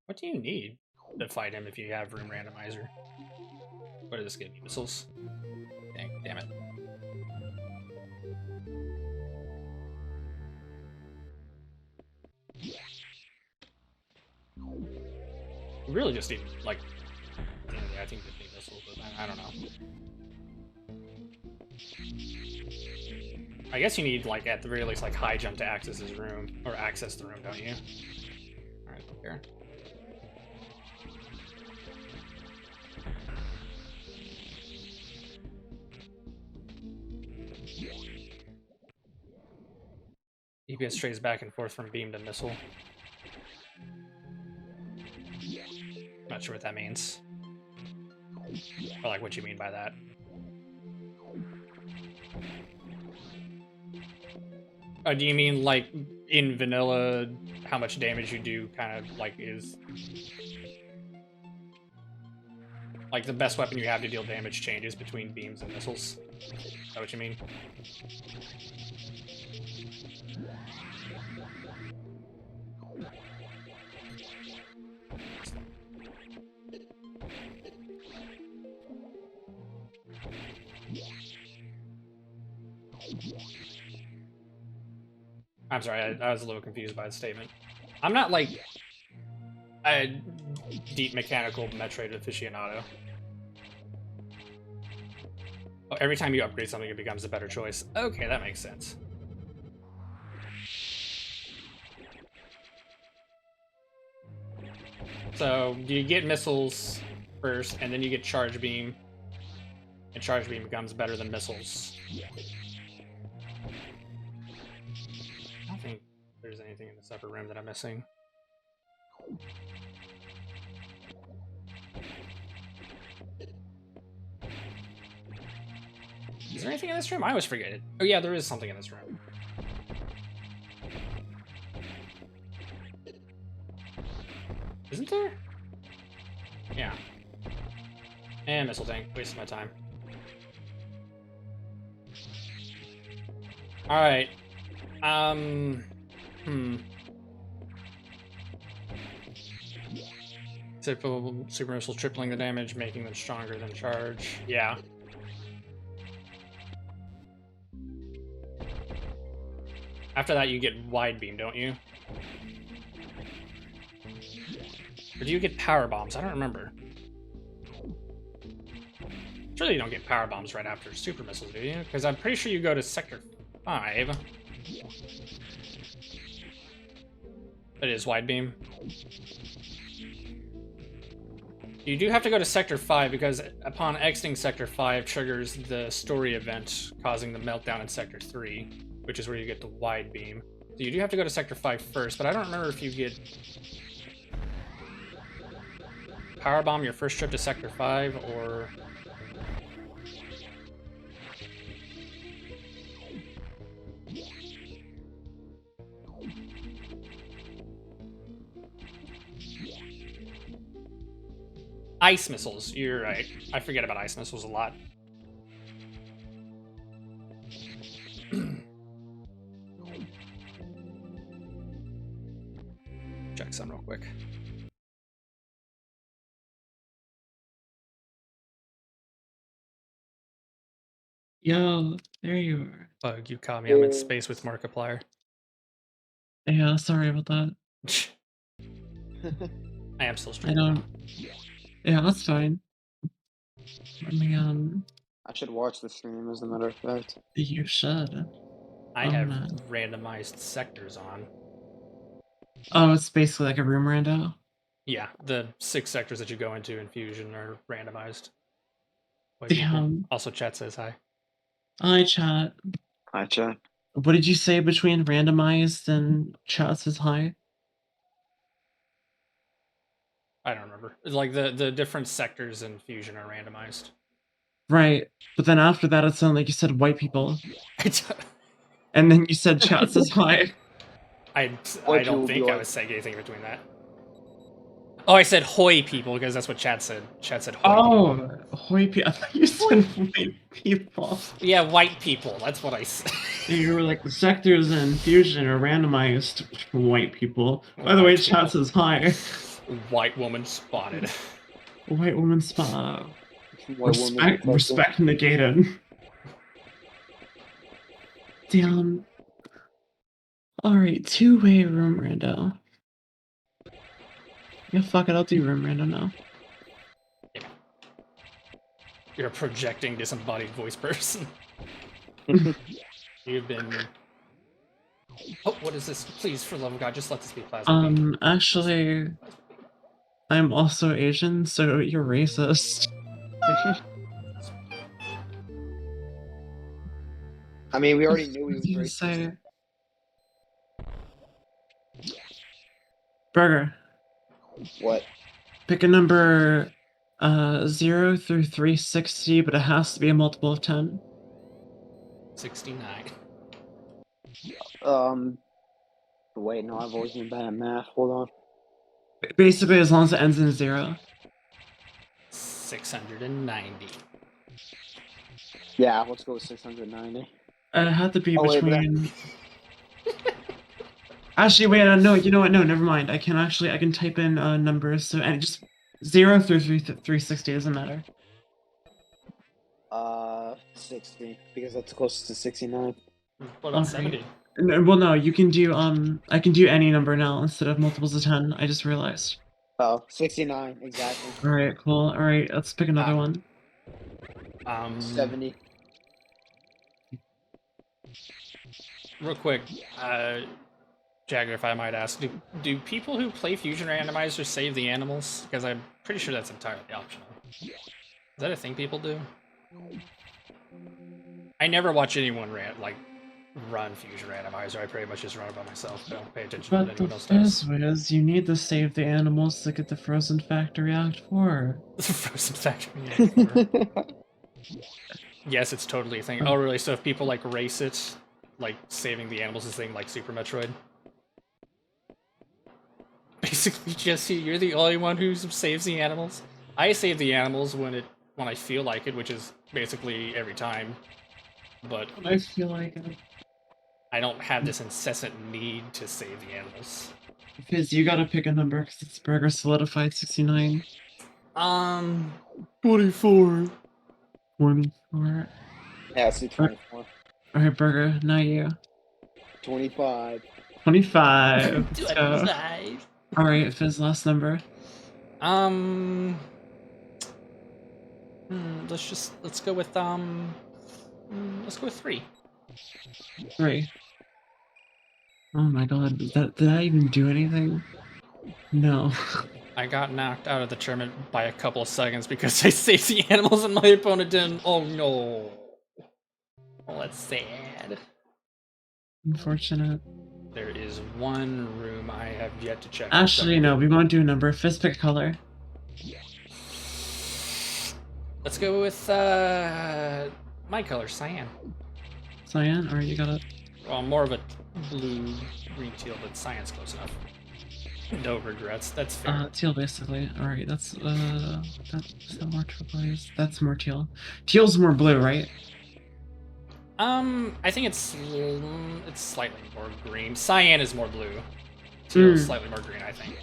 What do you need to fight him if you have room randomizer? What does this give me? Missiles? Dang, damn it. We really just need, like... Yeah, I think we need missiles, but I don't know. I guess you need, like, at the very least, like, high jump to access his room. Or access the room, don't you? Alright, here. EPS strays back and forth from beam to missile. Not sure what that means. Or, like, what you mean by that. Do you mean, like, in vanilla, how much damage you do kind of, like, is... Like, the best weapon you have to deal damage changes between beams and missiles? Is that what you mean? I'm sorry, I was a little confused by the statement. I'm not, like, a deep mechanical Metroid aficionado. Oh, every time you upgrade something, it becomes a better choice. Okay, that makes sense. So, you get missiles first, and then you get charge beam. And charge beam becomes better than missiles. I don't think there's anything in this upper room that I'm missing. Is there anything in this room? I always forget it. Oh yeah, there is something in this room. Isn't there? Yeah. And missile tank. Wasted my time. Alright. Typical super missiles tripling the damage, making them stronger than charge. Yeah. After that, you get wide beam, don't you? Or do you get power bombs? I don't remember. Surely you don't get power bombs right after super missiles, do you? Because I'm pretty sure you go to sector 5. It is wide beam. You do have to go to sector 5 because upon exiting sector 5 triggers the story event causing the meltdown in sector 3, which is where you get the wide beam. So you do have to go to sector 5 first, but I don't remember if you get power bomb your first trip to sector 5 or ice missiles. You're right. I forget about ice missiles a lot. Check some real quick. Yo, there you are. Bug, you caught me. I'm in space with Markiplier. Yeah, sorry about that. I am still I streaming. don't. Yeah, that's fine. Let me, I should watch the stream, as a matter of fact. you should. I have no. randomized sectors on. Oh, it's basically like a room rando? Yeah, the 6 sectors that you go into in Fusion are randomized. Damn. Also, chat says hi. Hi, chat. Hi, chat. What did you say between randomized and chat says hi? I don't remember. Like the different sectors in Fusion are randomized. Right, but then after that it sounded like you said white people. And then you said chat says hi. I White don't people think be I like- was saying anything between that. Oh, I said hoi people because that's what chat said. Chat said hoi people. Oh, white people. I thought you said white people. Yeah, white people. That's what I said. You were like, the sectors in Fusion are randomized for white people. By the way, White chat people. says hi. White woman spotted. White woman spot. White woman detected. Respect negated. Damn. Alright, two-way room rando. Yeah, fuck it, I'll do room rando now. Yeah. You're a projecting disembodied voice person. You've been... Oh, what is this? Please, for the love of God, just let this be plasma. Actually, I'm also Asian, so you're racist. I mean, we already knew he was What did you racist. say? Burger, What? pick a number 0 through 360, but it has to be a multiple of 10. 69. Wait, no, I've always been bad at math. Hold on. Basically, as long as it ends in 0. 690. Yeah, let's go with 690. It had to be Oh, wait, but between... Actually, wait, no, you know what? No, never mind. I can type in numbers, so and just 0 through 360 doesn't matter. 60, because that's close to 69. What about 70? No, well, no, you can do I can do any number now instead of multiples of 10. I just realized. Oh, 69, exactly. All right, cool. All right, let's pick another one. 70. Real quick, Jagger, if I might ask, do people who play Fusion Randomizer save the animals? Because I'm pretty sure that's entirely optional. Is that a thing people do? I never watch anyone run Fusion Randomizer. I pretty much just run it by myself. I don't pay attention to what But the anyone else does. thing is, you need to save the animals to get the Frozen Factory Act 4. Frozen Factory. Yes, it's totally a thing. Oh, really? So if people like race it, like saving the animals is a thing like Super Metroid? Basically, Jesse, you're the only one who saves the animals. I save the animals when when I feel like it, which is basically every time. But I feel like I don't have this incessant need to save the animals. Fizz, you gotta pick a number because it's Burger Solidified 69. 24. 24. Yeah, I see 24. Alright, Burger, now you. 25. 25. Let's go. 25. Alright, Fizz, last number. Let's go with 3. 3. Oh my god, did I even do anything? No. I got knocked out of the tournament by a couple of seconds because I saved the animals and my opponent didn't. Oh no. Well, that's sad. Unfortunate. There is one room I have yet to check. Actually, no, we won't do a number. Fizz, pick a color. Let's go with my color, cyan. Cyan? Alright, you got it. Well, more of a blue, green, teal, but cyan's close enough. No regrets. That's fair. Teal basically. Alright, that's more turquoise. That's more teal. Teal's more blue, right? I think it's slightly more green. Cyan is more blue. Teal is slightly more green, I think.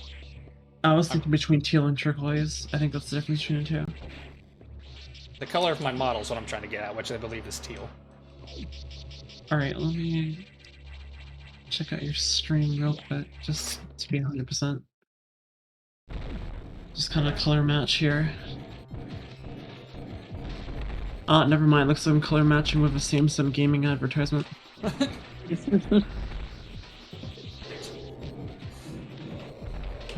I was thinking between teal and turquoise. I think that's the difference between the two. The color of my model is what I'm trying to get at, which I believe is teal. Alright, let me check out your stream real quick, just to be 100%. Just kind of color match here. Never mind, looks like I'm color matching with a Samsung gaming advertisement. Okay,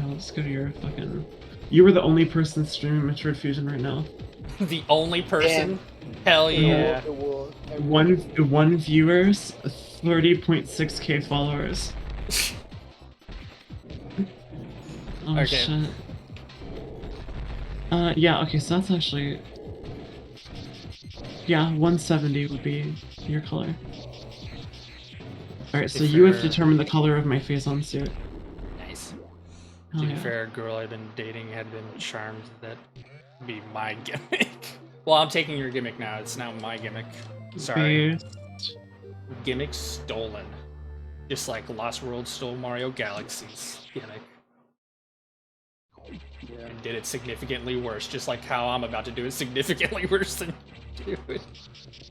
let's go to your fucking... You were the only person streaming Metroid Fusion right now. The only person? Hell yeah. One viewers, 30.6k followers. Oh Okay. shit. Yeah, okay, so that's actually... Yeah, 170 would be your color. Alright, so you have determined the color of my Phazon suit. Nice. Oh, To be yeah. fair, a girl I've been dating had been charmed that be my gimmick. Well, I'm taking your gimmick now. It's now my gimmick. Sorry. Gimmick stolen. Just like Lost World stole Mario Galaxy's gimmick. Yeah. And did it significantly worse, just like how I'm about to do it significantly worse than do it.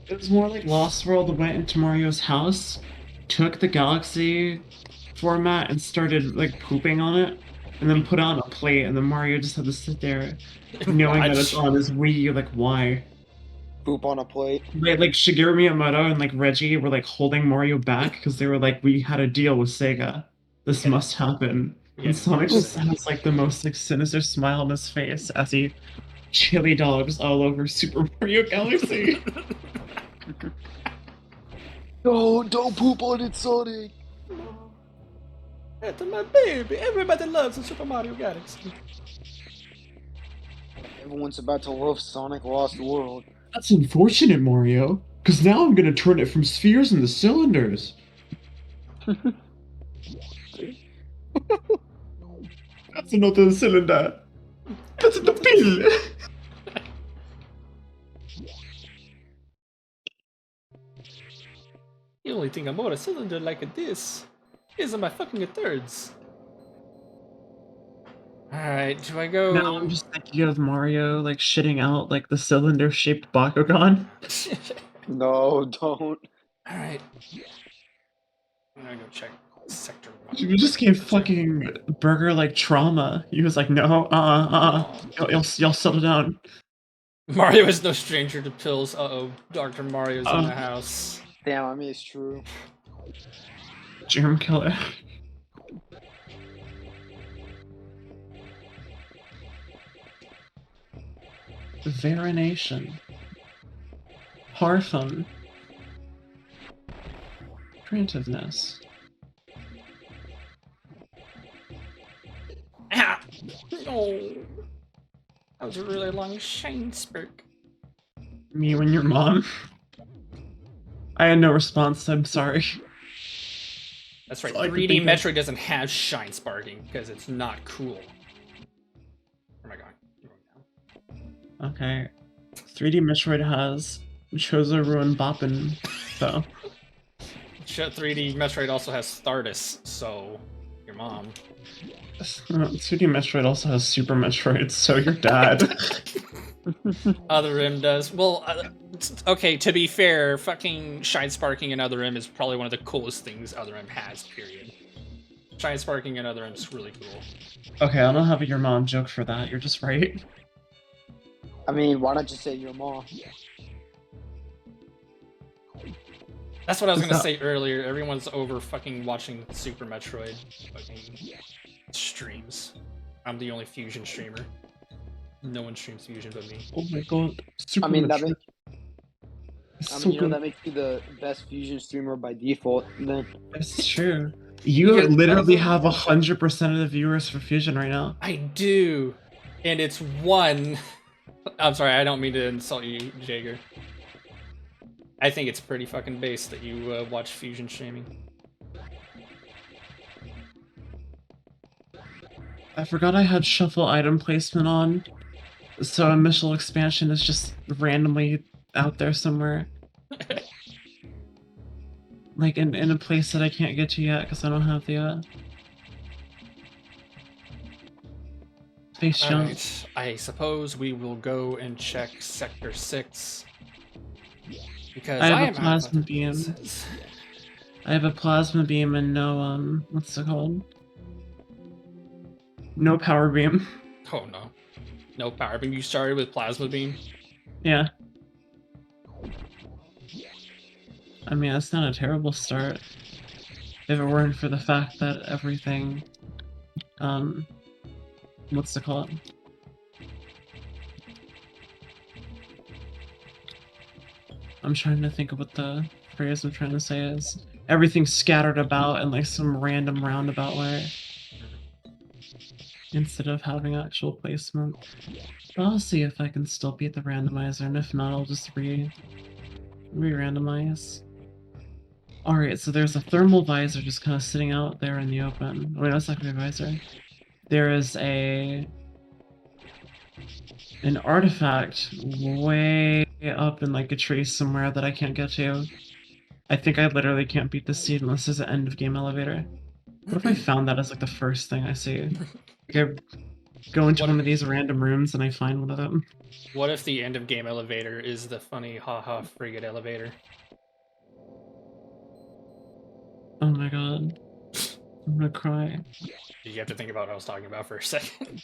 It was more like Lost World went into Mario's house, took the Galaxy format and started like pooping on it, and then put it on a plate, and then Mario just had to sit there knowing that it's on his Wii U, like why? Poop on a plate. Like Shigeru Miyamoto and like Reggie were like holding Mario back because they were like, we had a deal with Sega. This must happen. And Sonic just has like the most like sinister smile on his face as he chili dogs all over Super Mario Galaxy. No, don't poop on it, Sonic! That's my baby. Everybody loves the Super Mario Galaxy. Everyone's about to love Sonic Lost World. That's unfortunate, Mario, because now I'm gonna turn it from spheres into cylinders. That's another cylinder. That's the pill. The only thing about a cylinder like this is my fucking thirds. Alright, do I go... Now I'm just thinking of Mario like shitting out like the cylinder-shaped Bakugan. No, don't. Alright. I'm gonna go check Sector 1. You just gave fucking Burger like trauma. He was like, no, y'all settle down. Mario is no stranger to pills. Uh-oh, Dr. Mario's in the house. Damn, I mean, it's true. Germ killer. Verination. Parfum. Creativeness. Ah! No! That was a really long shine spurt. Me and your mom. I had no response, I'm sorry. That's right, All I could 3D think of. Metroid doesn't have shine sparking because it's not cool. Where am I going? I'm going down. Okay. 3D Metroid has Chozo Ruin Boppin, so 3D Metroid also has Stardust, so your mom. 2D Metroid also has Super Metroid, so your dad. Other Rim does. Well, okay, to be fair, fucking Shine Sparking and Other Rim is probably one of the coolest things Other Rim has, period. Shine Sparking and Other Rim is really cool. Okay, I don't have a your mom joke for that, you're just right. I mean, why not just say your mom? That's what I was Is gonna that- say earlier. Everyone's over fucking watching Super Metroid fucking streams. I'm the only Fusion streamer. No one streams Fusion but me. Oh my god, Super I mean, that Metroid. makes It's I so mean, you know, good. that makes you the best Fusion streamer by default. Then It's true. You Yeah, literally that's- have 100% of the viewers for Fusion right now. I do, and it's one. I'm sorry, I don't mean to insult you, Jager. I think it's pretty fucking base that you watch Fusion streaming. I forgot I had shuffle item placement on, so a missile expansion is just randomly out there somewhere. Like in a place that I can't get to yet because I don't have the space jump. Alright, I suppose we will go and check Sector 6. Because I have a am out of plasma beam. pieces. I have a plasma beam and no what's it called? No power beam. Oh no. No power beam. You started with Plasma Beam? Yeah. I mean, that's not a terrible start. If it weren't for the fact that everything, what's it called? I'm trying to think of what the phrase I'm trying to say is. Everything's scattered about in like some random roundabout way. Instead of having actual placement. But I'll see if I can still beat the randomizer, and if not, I'll just re-randomize. Alright, so there's a thermal visor just kind of sitting out there in the open. Oh, wait, that's not a visor. There is an artifact way up in like a tree somewhere that I can't get to. I think I literally can't beat this seed unless there's an end of game elevator. What if I found that as like the first thing I see? Like I go into one of these random rooms and I find one of them. What if the end of game elevator is the funny haha frigate elevator? Oh my god. I'm gonna cry. Did you have to think about what I was talking about for a second?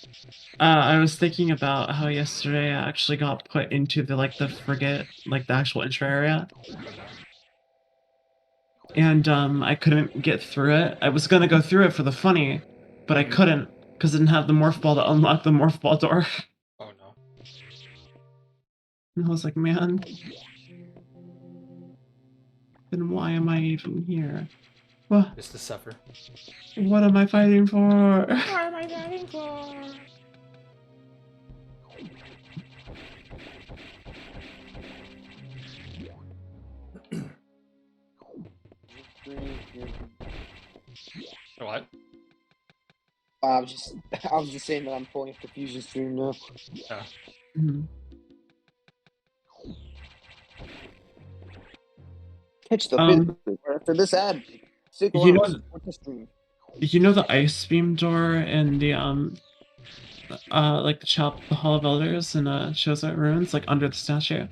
I was thinking about how yesterday I actually got put into the frigate, like the actual intro area. And I couldn't get through it. I was gonna go through it for the funny, but I couldn't because I didn't have the morph ball to unlock the morph ball door. Oh no. And I was like, man, then why am I even here? What? Just to suffer. What am I fighting for? What am I fighting for? What? I was just saying that I'm pulling up the Fusion stream now. Mhm. Catch the fit after this ad. Stick You around, know- support the stream. You know the ice beam door in the like the Hall of Elders and Shozat Ruins, like under the statue?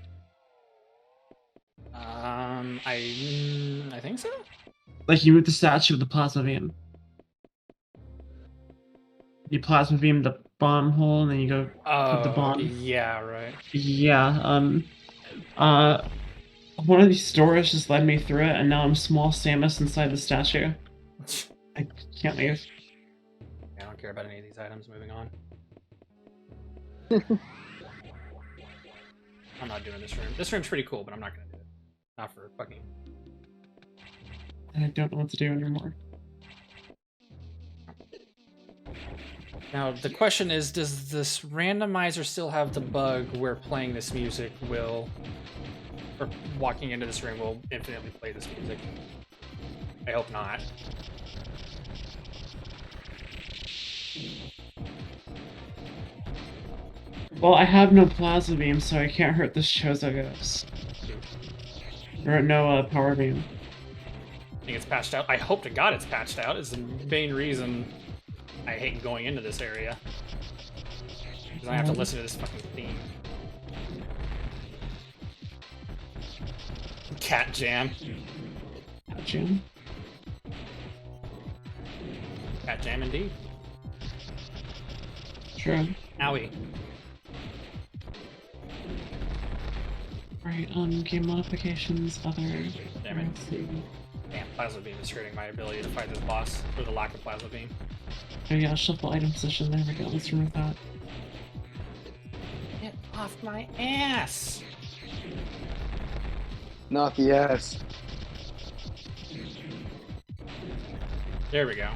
I think so. Like you move the statue with the plasma beam. You plasma beam the bomb hole and then you go put the bomb. Yeah, right. Yeah, one of these doors just led me through it and now I'm small Samus inside the statue. I can't leave. I don't care about any of these items. Moving on. I'm not doing this room. This room's pretty cool, but I'm not gonna do it. Not for fucking. I don't know what to do anymore. Now the question is, does this randomizer still have the bug where playing this music will, or walking into this room will infinitely play this music? I hope not. Well, I have no plasma beam, so I can't hurt this Chozo ghost. Or no power beam. I think it's patched out. I hope to God it's patched out. It's the main reason I hate going into this area. Because I have to listen to this fucking theme. Cat jam. Cat jam? Cat jam indeed. Sure. Owie. Right, game modifications, other... Damn it. Damn, Plasma Beam is hurting my ability to fight this boss, or the lack of Plasma Beam. Oh yeah, shuffle item position, there we go, let's remove that. Get off my ass! Not the ass. There we go.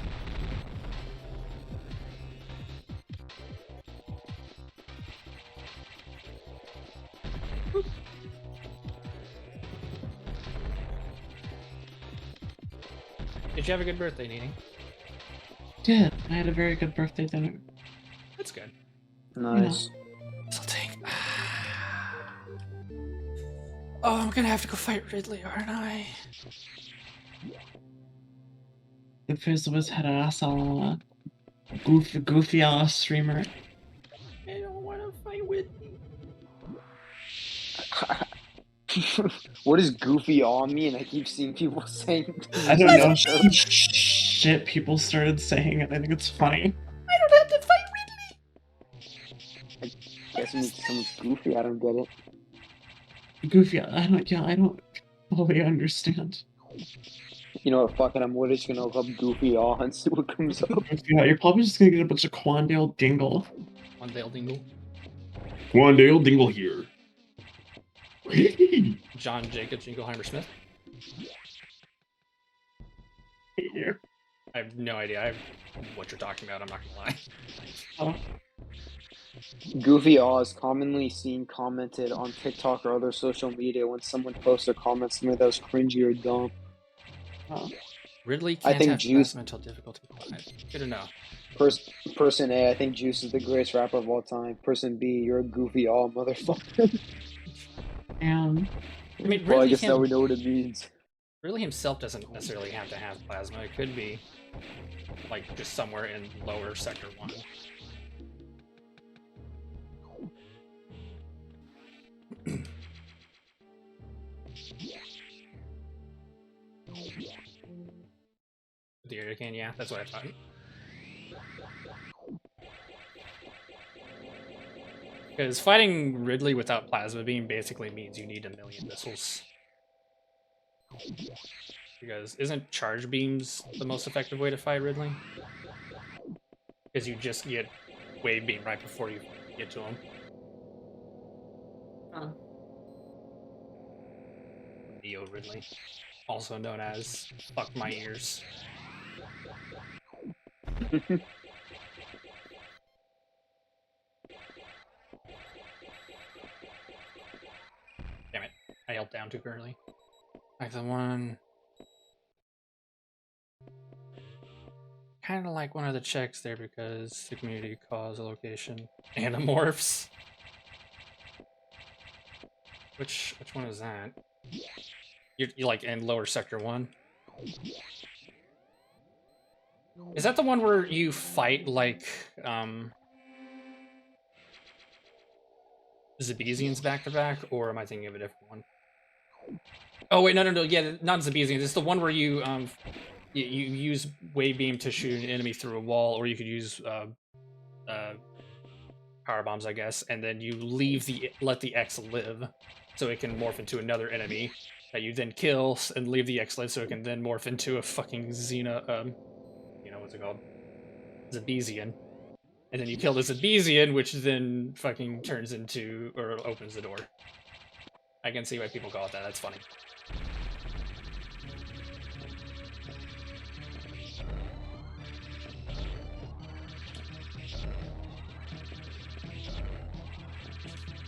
Did you have a good birthday, Nini? Did. I had a very good birthday dinner. That's good. Nice. This'll take... Oh, I'm gonna have to go fight Ridley, aren't I? The Fizz was head ass on goofy ass streamer. I don't wanna fight with you. What does goofy on mean? I keep seeing people saying. I don't know. Shit people started saying it. I think it's funny. I don't have to fight Ridley! I guess it means someone's goofy. I don't get it. Goofy, I don't fully understand. You know what? Fuck it. I'm literally just gonna look up goofy on and see what comes up. Yeah, you're probably just gonna get a bunch of Quandale Dingle. Quandale Dingle. Quandale Dingle here. John Jacob Jingleheimer Smith. Here. I have no idea what you're talking about, I'm not gonna lie. Oh. Goofy Aw is commonly seen commented on TikTok or other social media when someone posts or comments something that was cringy or dumb. Oh. Ridley I can't think have Juice- mental difficulty. Good to know. Person A, I think Juice is the greatest rapper of all time. Person B, you're a goofy Aw motherfucker. And I mean, Well, I Ridley, guess now we know what it means. Ridley himself doesn't necessarily have to have plasma. It could be, like, just somewhere in lower Sector 1. The area can, yeah, that's what I thought. Because fighting Ridley without Plasma Beam basically means you need 1,000,000 missiles. Because isn't Charge Beams the most effective way to fight Ridley? Because you just get Wave Beam right before you get to him. Neo Ridley. Also known as Fuck My Ears. Damn it. I held down too early. Like the one... Kinda like one of the checks there because the community calls a location Animorphs. Which one is that? You like in lower sector 1? Is that the one where you fight like Zabesians back to back, or am I thinking of a different one? Oh wait, no, yeah, not Zabesians. It's the one where you you use wave beam to shoot an enemy through a wall, or you could use power bombs, I guess, and then you let the X live, so it can morph into another enemy that you then kill and leave the X live, so it can then morph into a fucking you know what's it called? Zabesian. And then you kill the Zabesian, which then fucking turns into, or opens the door. I can see why people call it that, that's funny.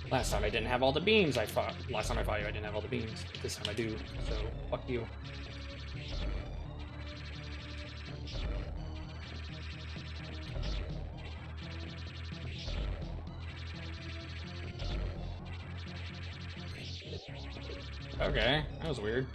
Last time I didn't have all the beams I fought. Last time I fought you, I didn't have all the beams. This time I do, so fuck you. Okay, that was weird.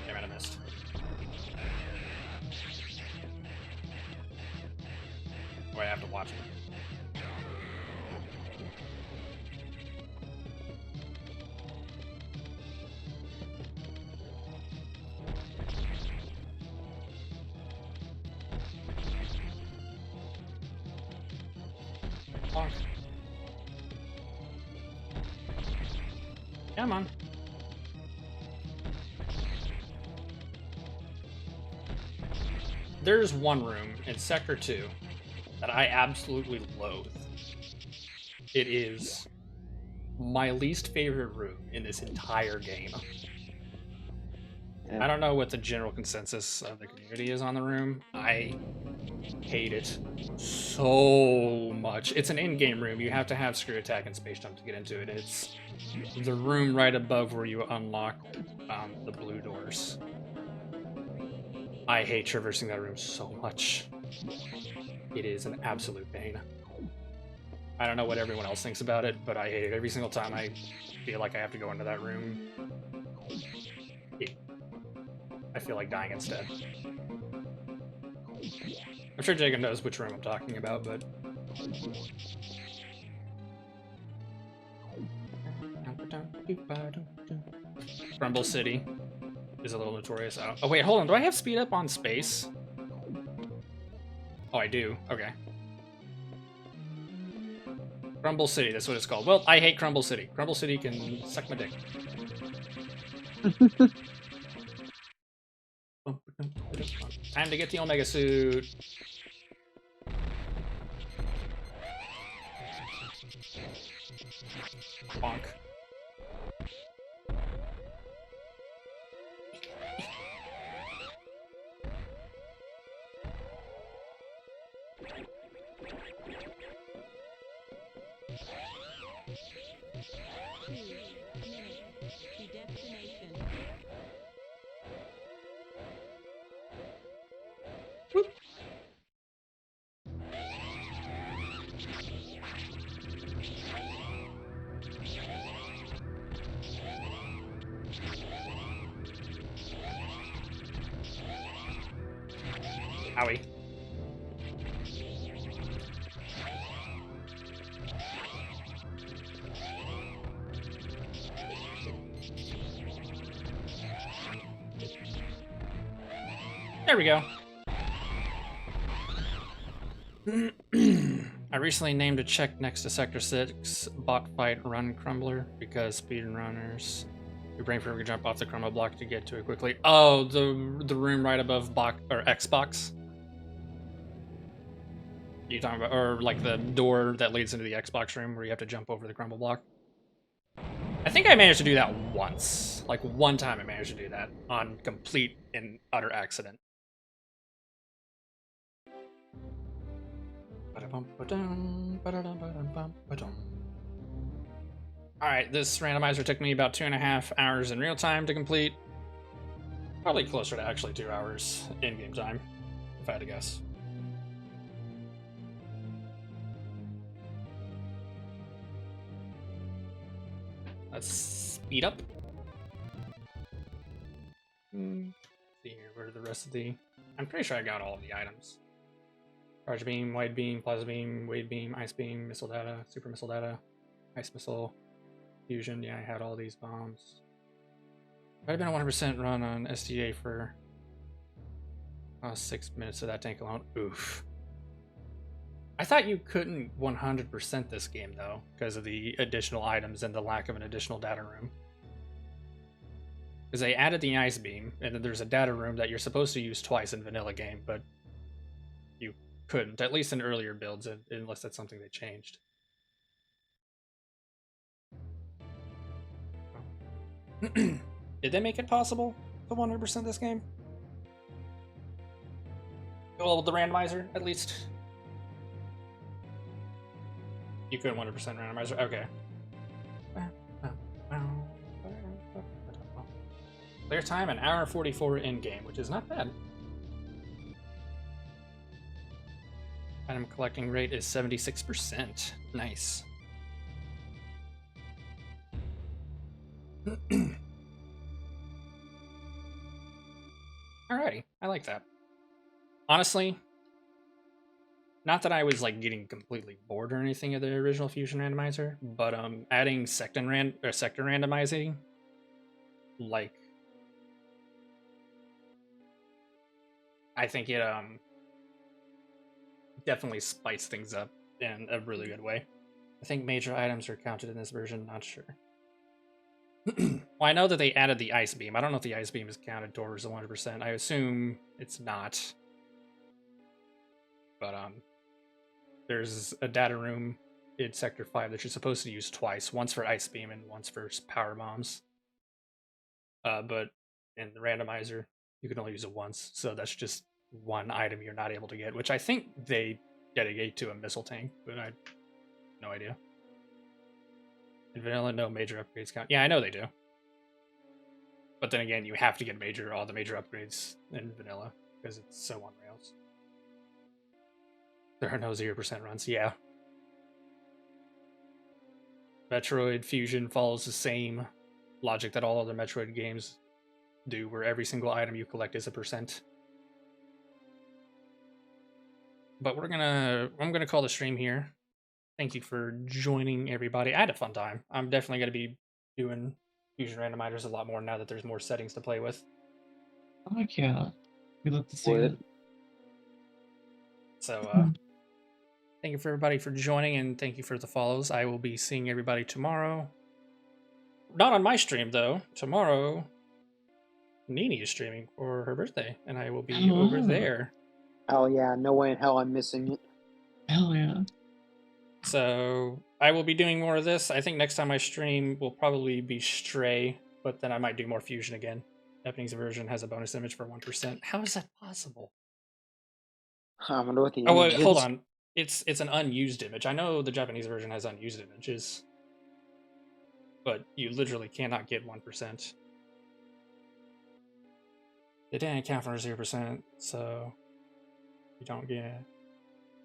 Damn it, I missed. Oh, I have to watch it. Bonk. Come on. There's one room in Sector 2 that I absolutely loathe. It is my least favorite room in this entire game. I don't know what the general consensus of the community is on the room. I hate it so much. It's an in-game room. You have to have screw attack and space jump to get into it. It's the room right above where you unlock the blue doors. I hate traversing that room so much. It is an absolute pain. I don't know what everyone else thinks about it, but I hate it every single time I feel like I have to go into that room. I feel like dying instead. I'm sure Jacob knows which room I'm talking about, but... Rumble City is a little notorious. Oh, wait, hold on. Do I have speed up on space? Oh, I do. Okay. Crumble City, that's what it's called. Well, I hate Crumble City. Crumble City can suck my dick. Time to get the Omega suit. Bonk. Whoop. Owie. There we go. I recently named a check next to Sector 6 bot fight run crumbler because speedrunners your brain forever can jump off the crumble block to get to it quickly. Oh, the room right above Xbox. You talking about, or like the door that leads into the Xbox room where you have to jump over the crumble block? I think I managed to do that once. Like one time I managed to do that on complete and utter accident. Alright, this randomizer took me about 2.5 hours in real time to complete. Probably closer to actually 2 hours in-game time, if I had to guess. Let's speed up. See here, where are the rest of the... I'm pretty sure I got all of the items. Charge beam, wide beam, plasma beam, wave beam, ice beam, missile data, super missile data, ice missile, fusion. Yeah, I had all these bombs. I'd have been a 100% run on SDA for 6 minutes of that tank alone. Oof. I thought you couldn't 100% this game though, because of the additional items and the lack of an additional data room. Because they added the ice beam, and then there's a data room that you're supposed to use twice in vanilla game, but you couldn't, at least in earlier builds, unless that's something they changed. Did they make it possible to 100% this game? Well, the randomizer, at least. You couldn't 100% randomizer? Okay. Clear time, an hour 44 in-game, which is not bad. Item collecting rate is 76%. Nice. Alrighty, I like that. Honestly, not that I was like getting completely bored or anything of the original Fusion Randomizer, but adding sector randomizing, like, I think it definitely spiced things up in a really good way. I think major items are counted in this version, not sure. Well, I know that they added the ice beam. I don't know if the ice beam is counted towards the 100%. I assume it's not. But there's a data room in Sector 5 that you're supposed to use twice, once for ice beam and once for power bombs. But in the randomizer, you can only use it once, so that's just one item you're not able to get, which I think they dedicate to a missile tank, but I have no idea. In vanilla, no major upgrades count. Yeah, I know they do. But then again, you have to get all the major upgrades in vanilla because it's so on rails. There are no 0% runs. Yeah. Metroid Fusion follows the same logic that all other Metroid games do, where every single item you collect is a percent. But I'm gonna call the stream here. Thank you for joining, everybody. I had a fun time. I'm definitely gonna be doing Fusion randomizers a lot more now that there's more settings to play with. Oh yeah, we love to see Would. it. So thank you for everybody for joining, and thank you for the follows. I will be seeing everybody tomorrow. Not on my stream though. Tomorrow, Nini is streaming for her birthday, and I will be over there. Hell yeah, no way in hell I'm missing it. Hell yeah. So I will be doing more of this. I think next time I stream will probably be Stray, but then I might do more Fusion again. Japanese version has a bonus image for 1%. How is that possible? I wonder what the Oh image wait, hold is. on. It's an unused image. I know the Japanese version has unused images, but you literally cannot get 1%. It didn't count for 0%, so you don't get.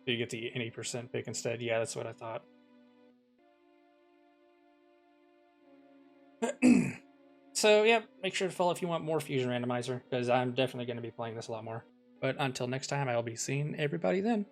You get the any percent pick instead. Yeah, that's what I thought. So yeah, make sure to follow if you want more Fusion Randomizer, because I'm definitely going to be playing this a lot more. But until next time, I will be seeing everybody then.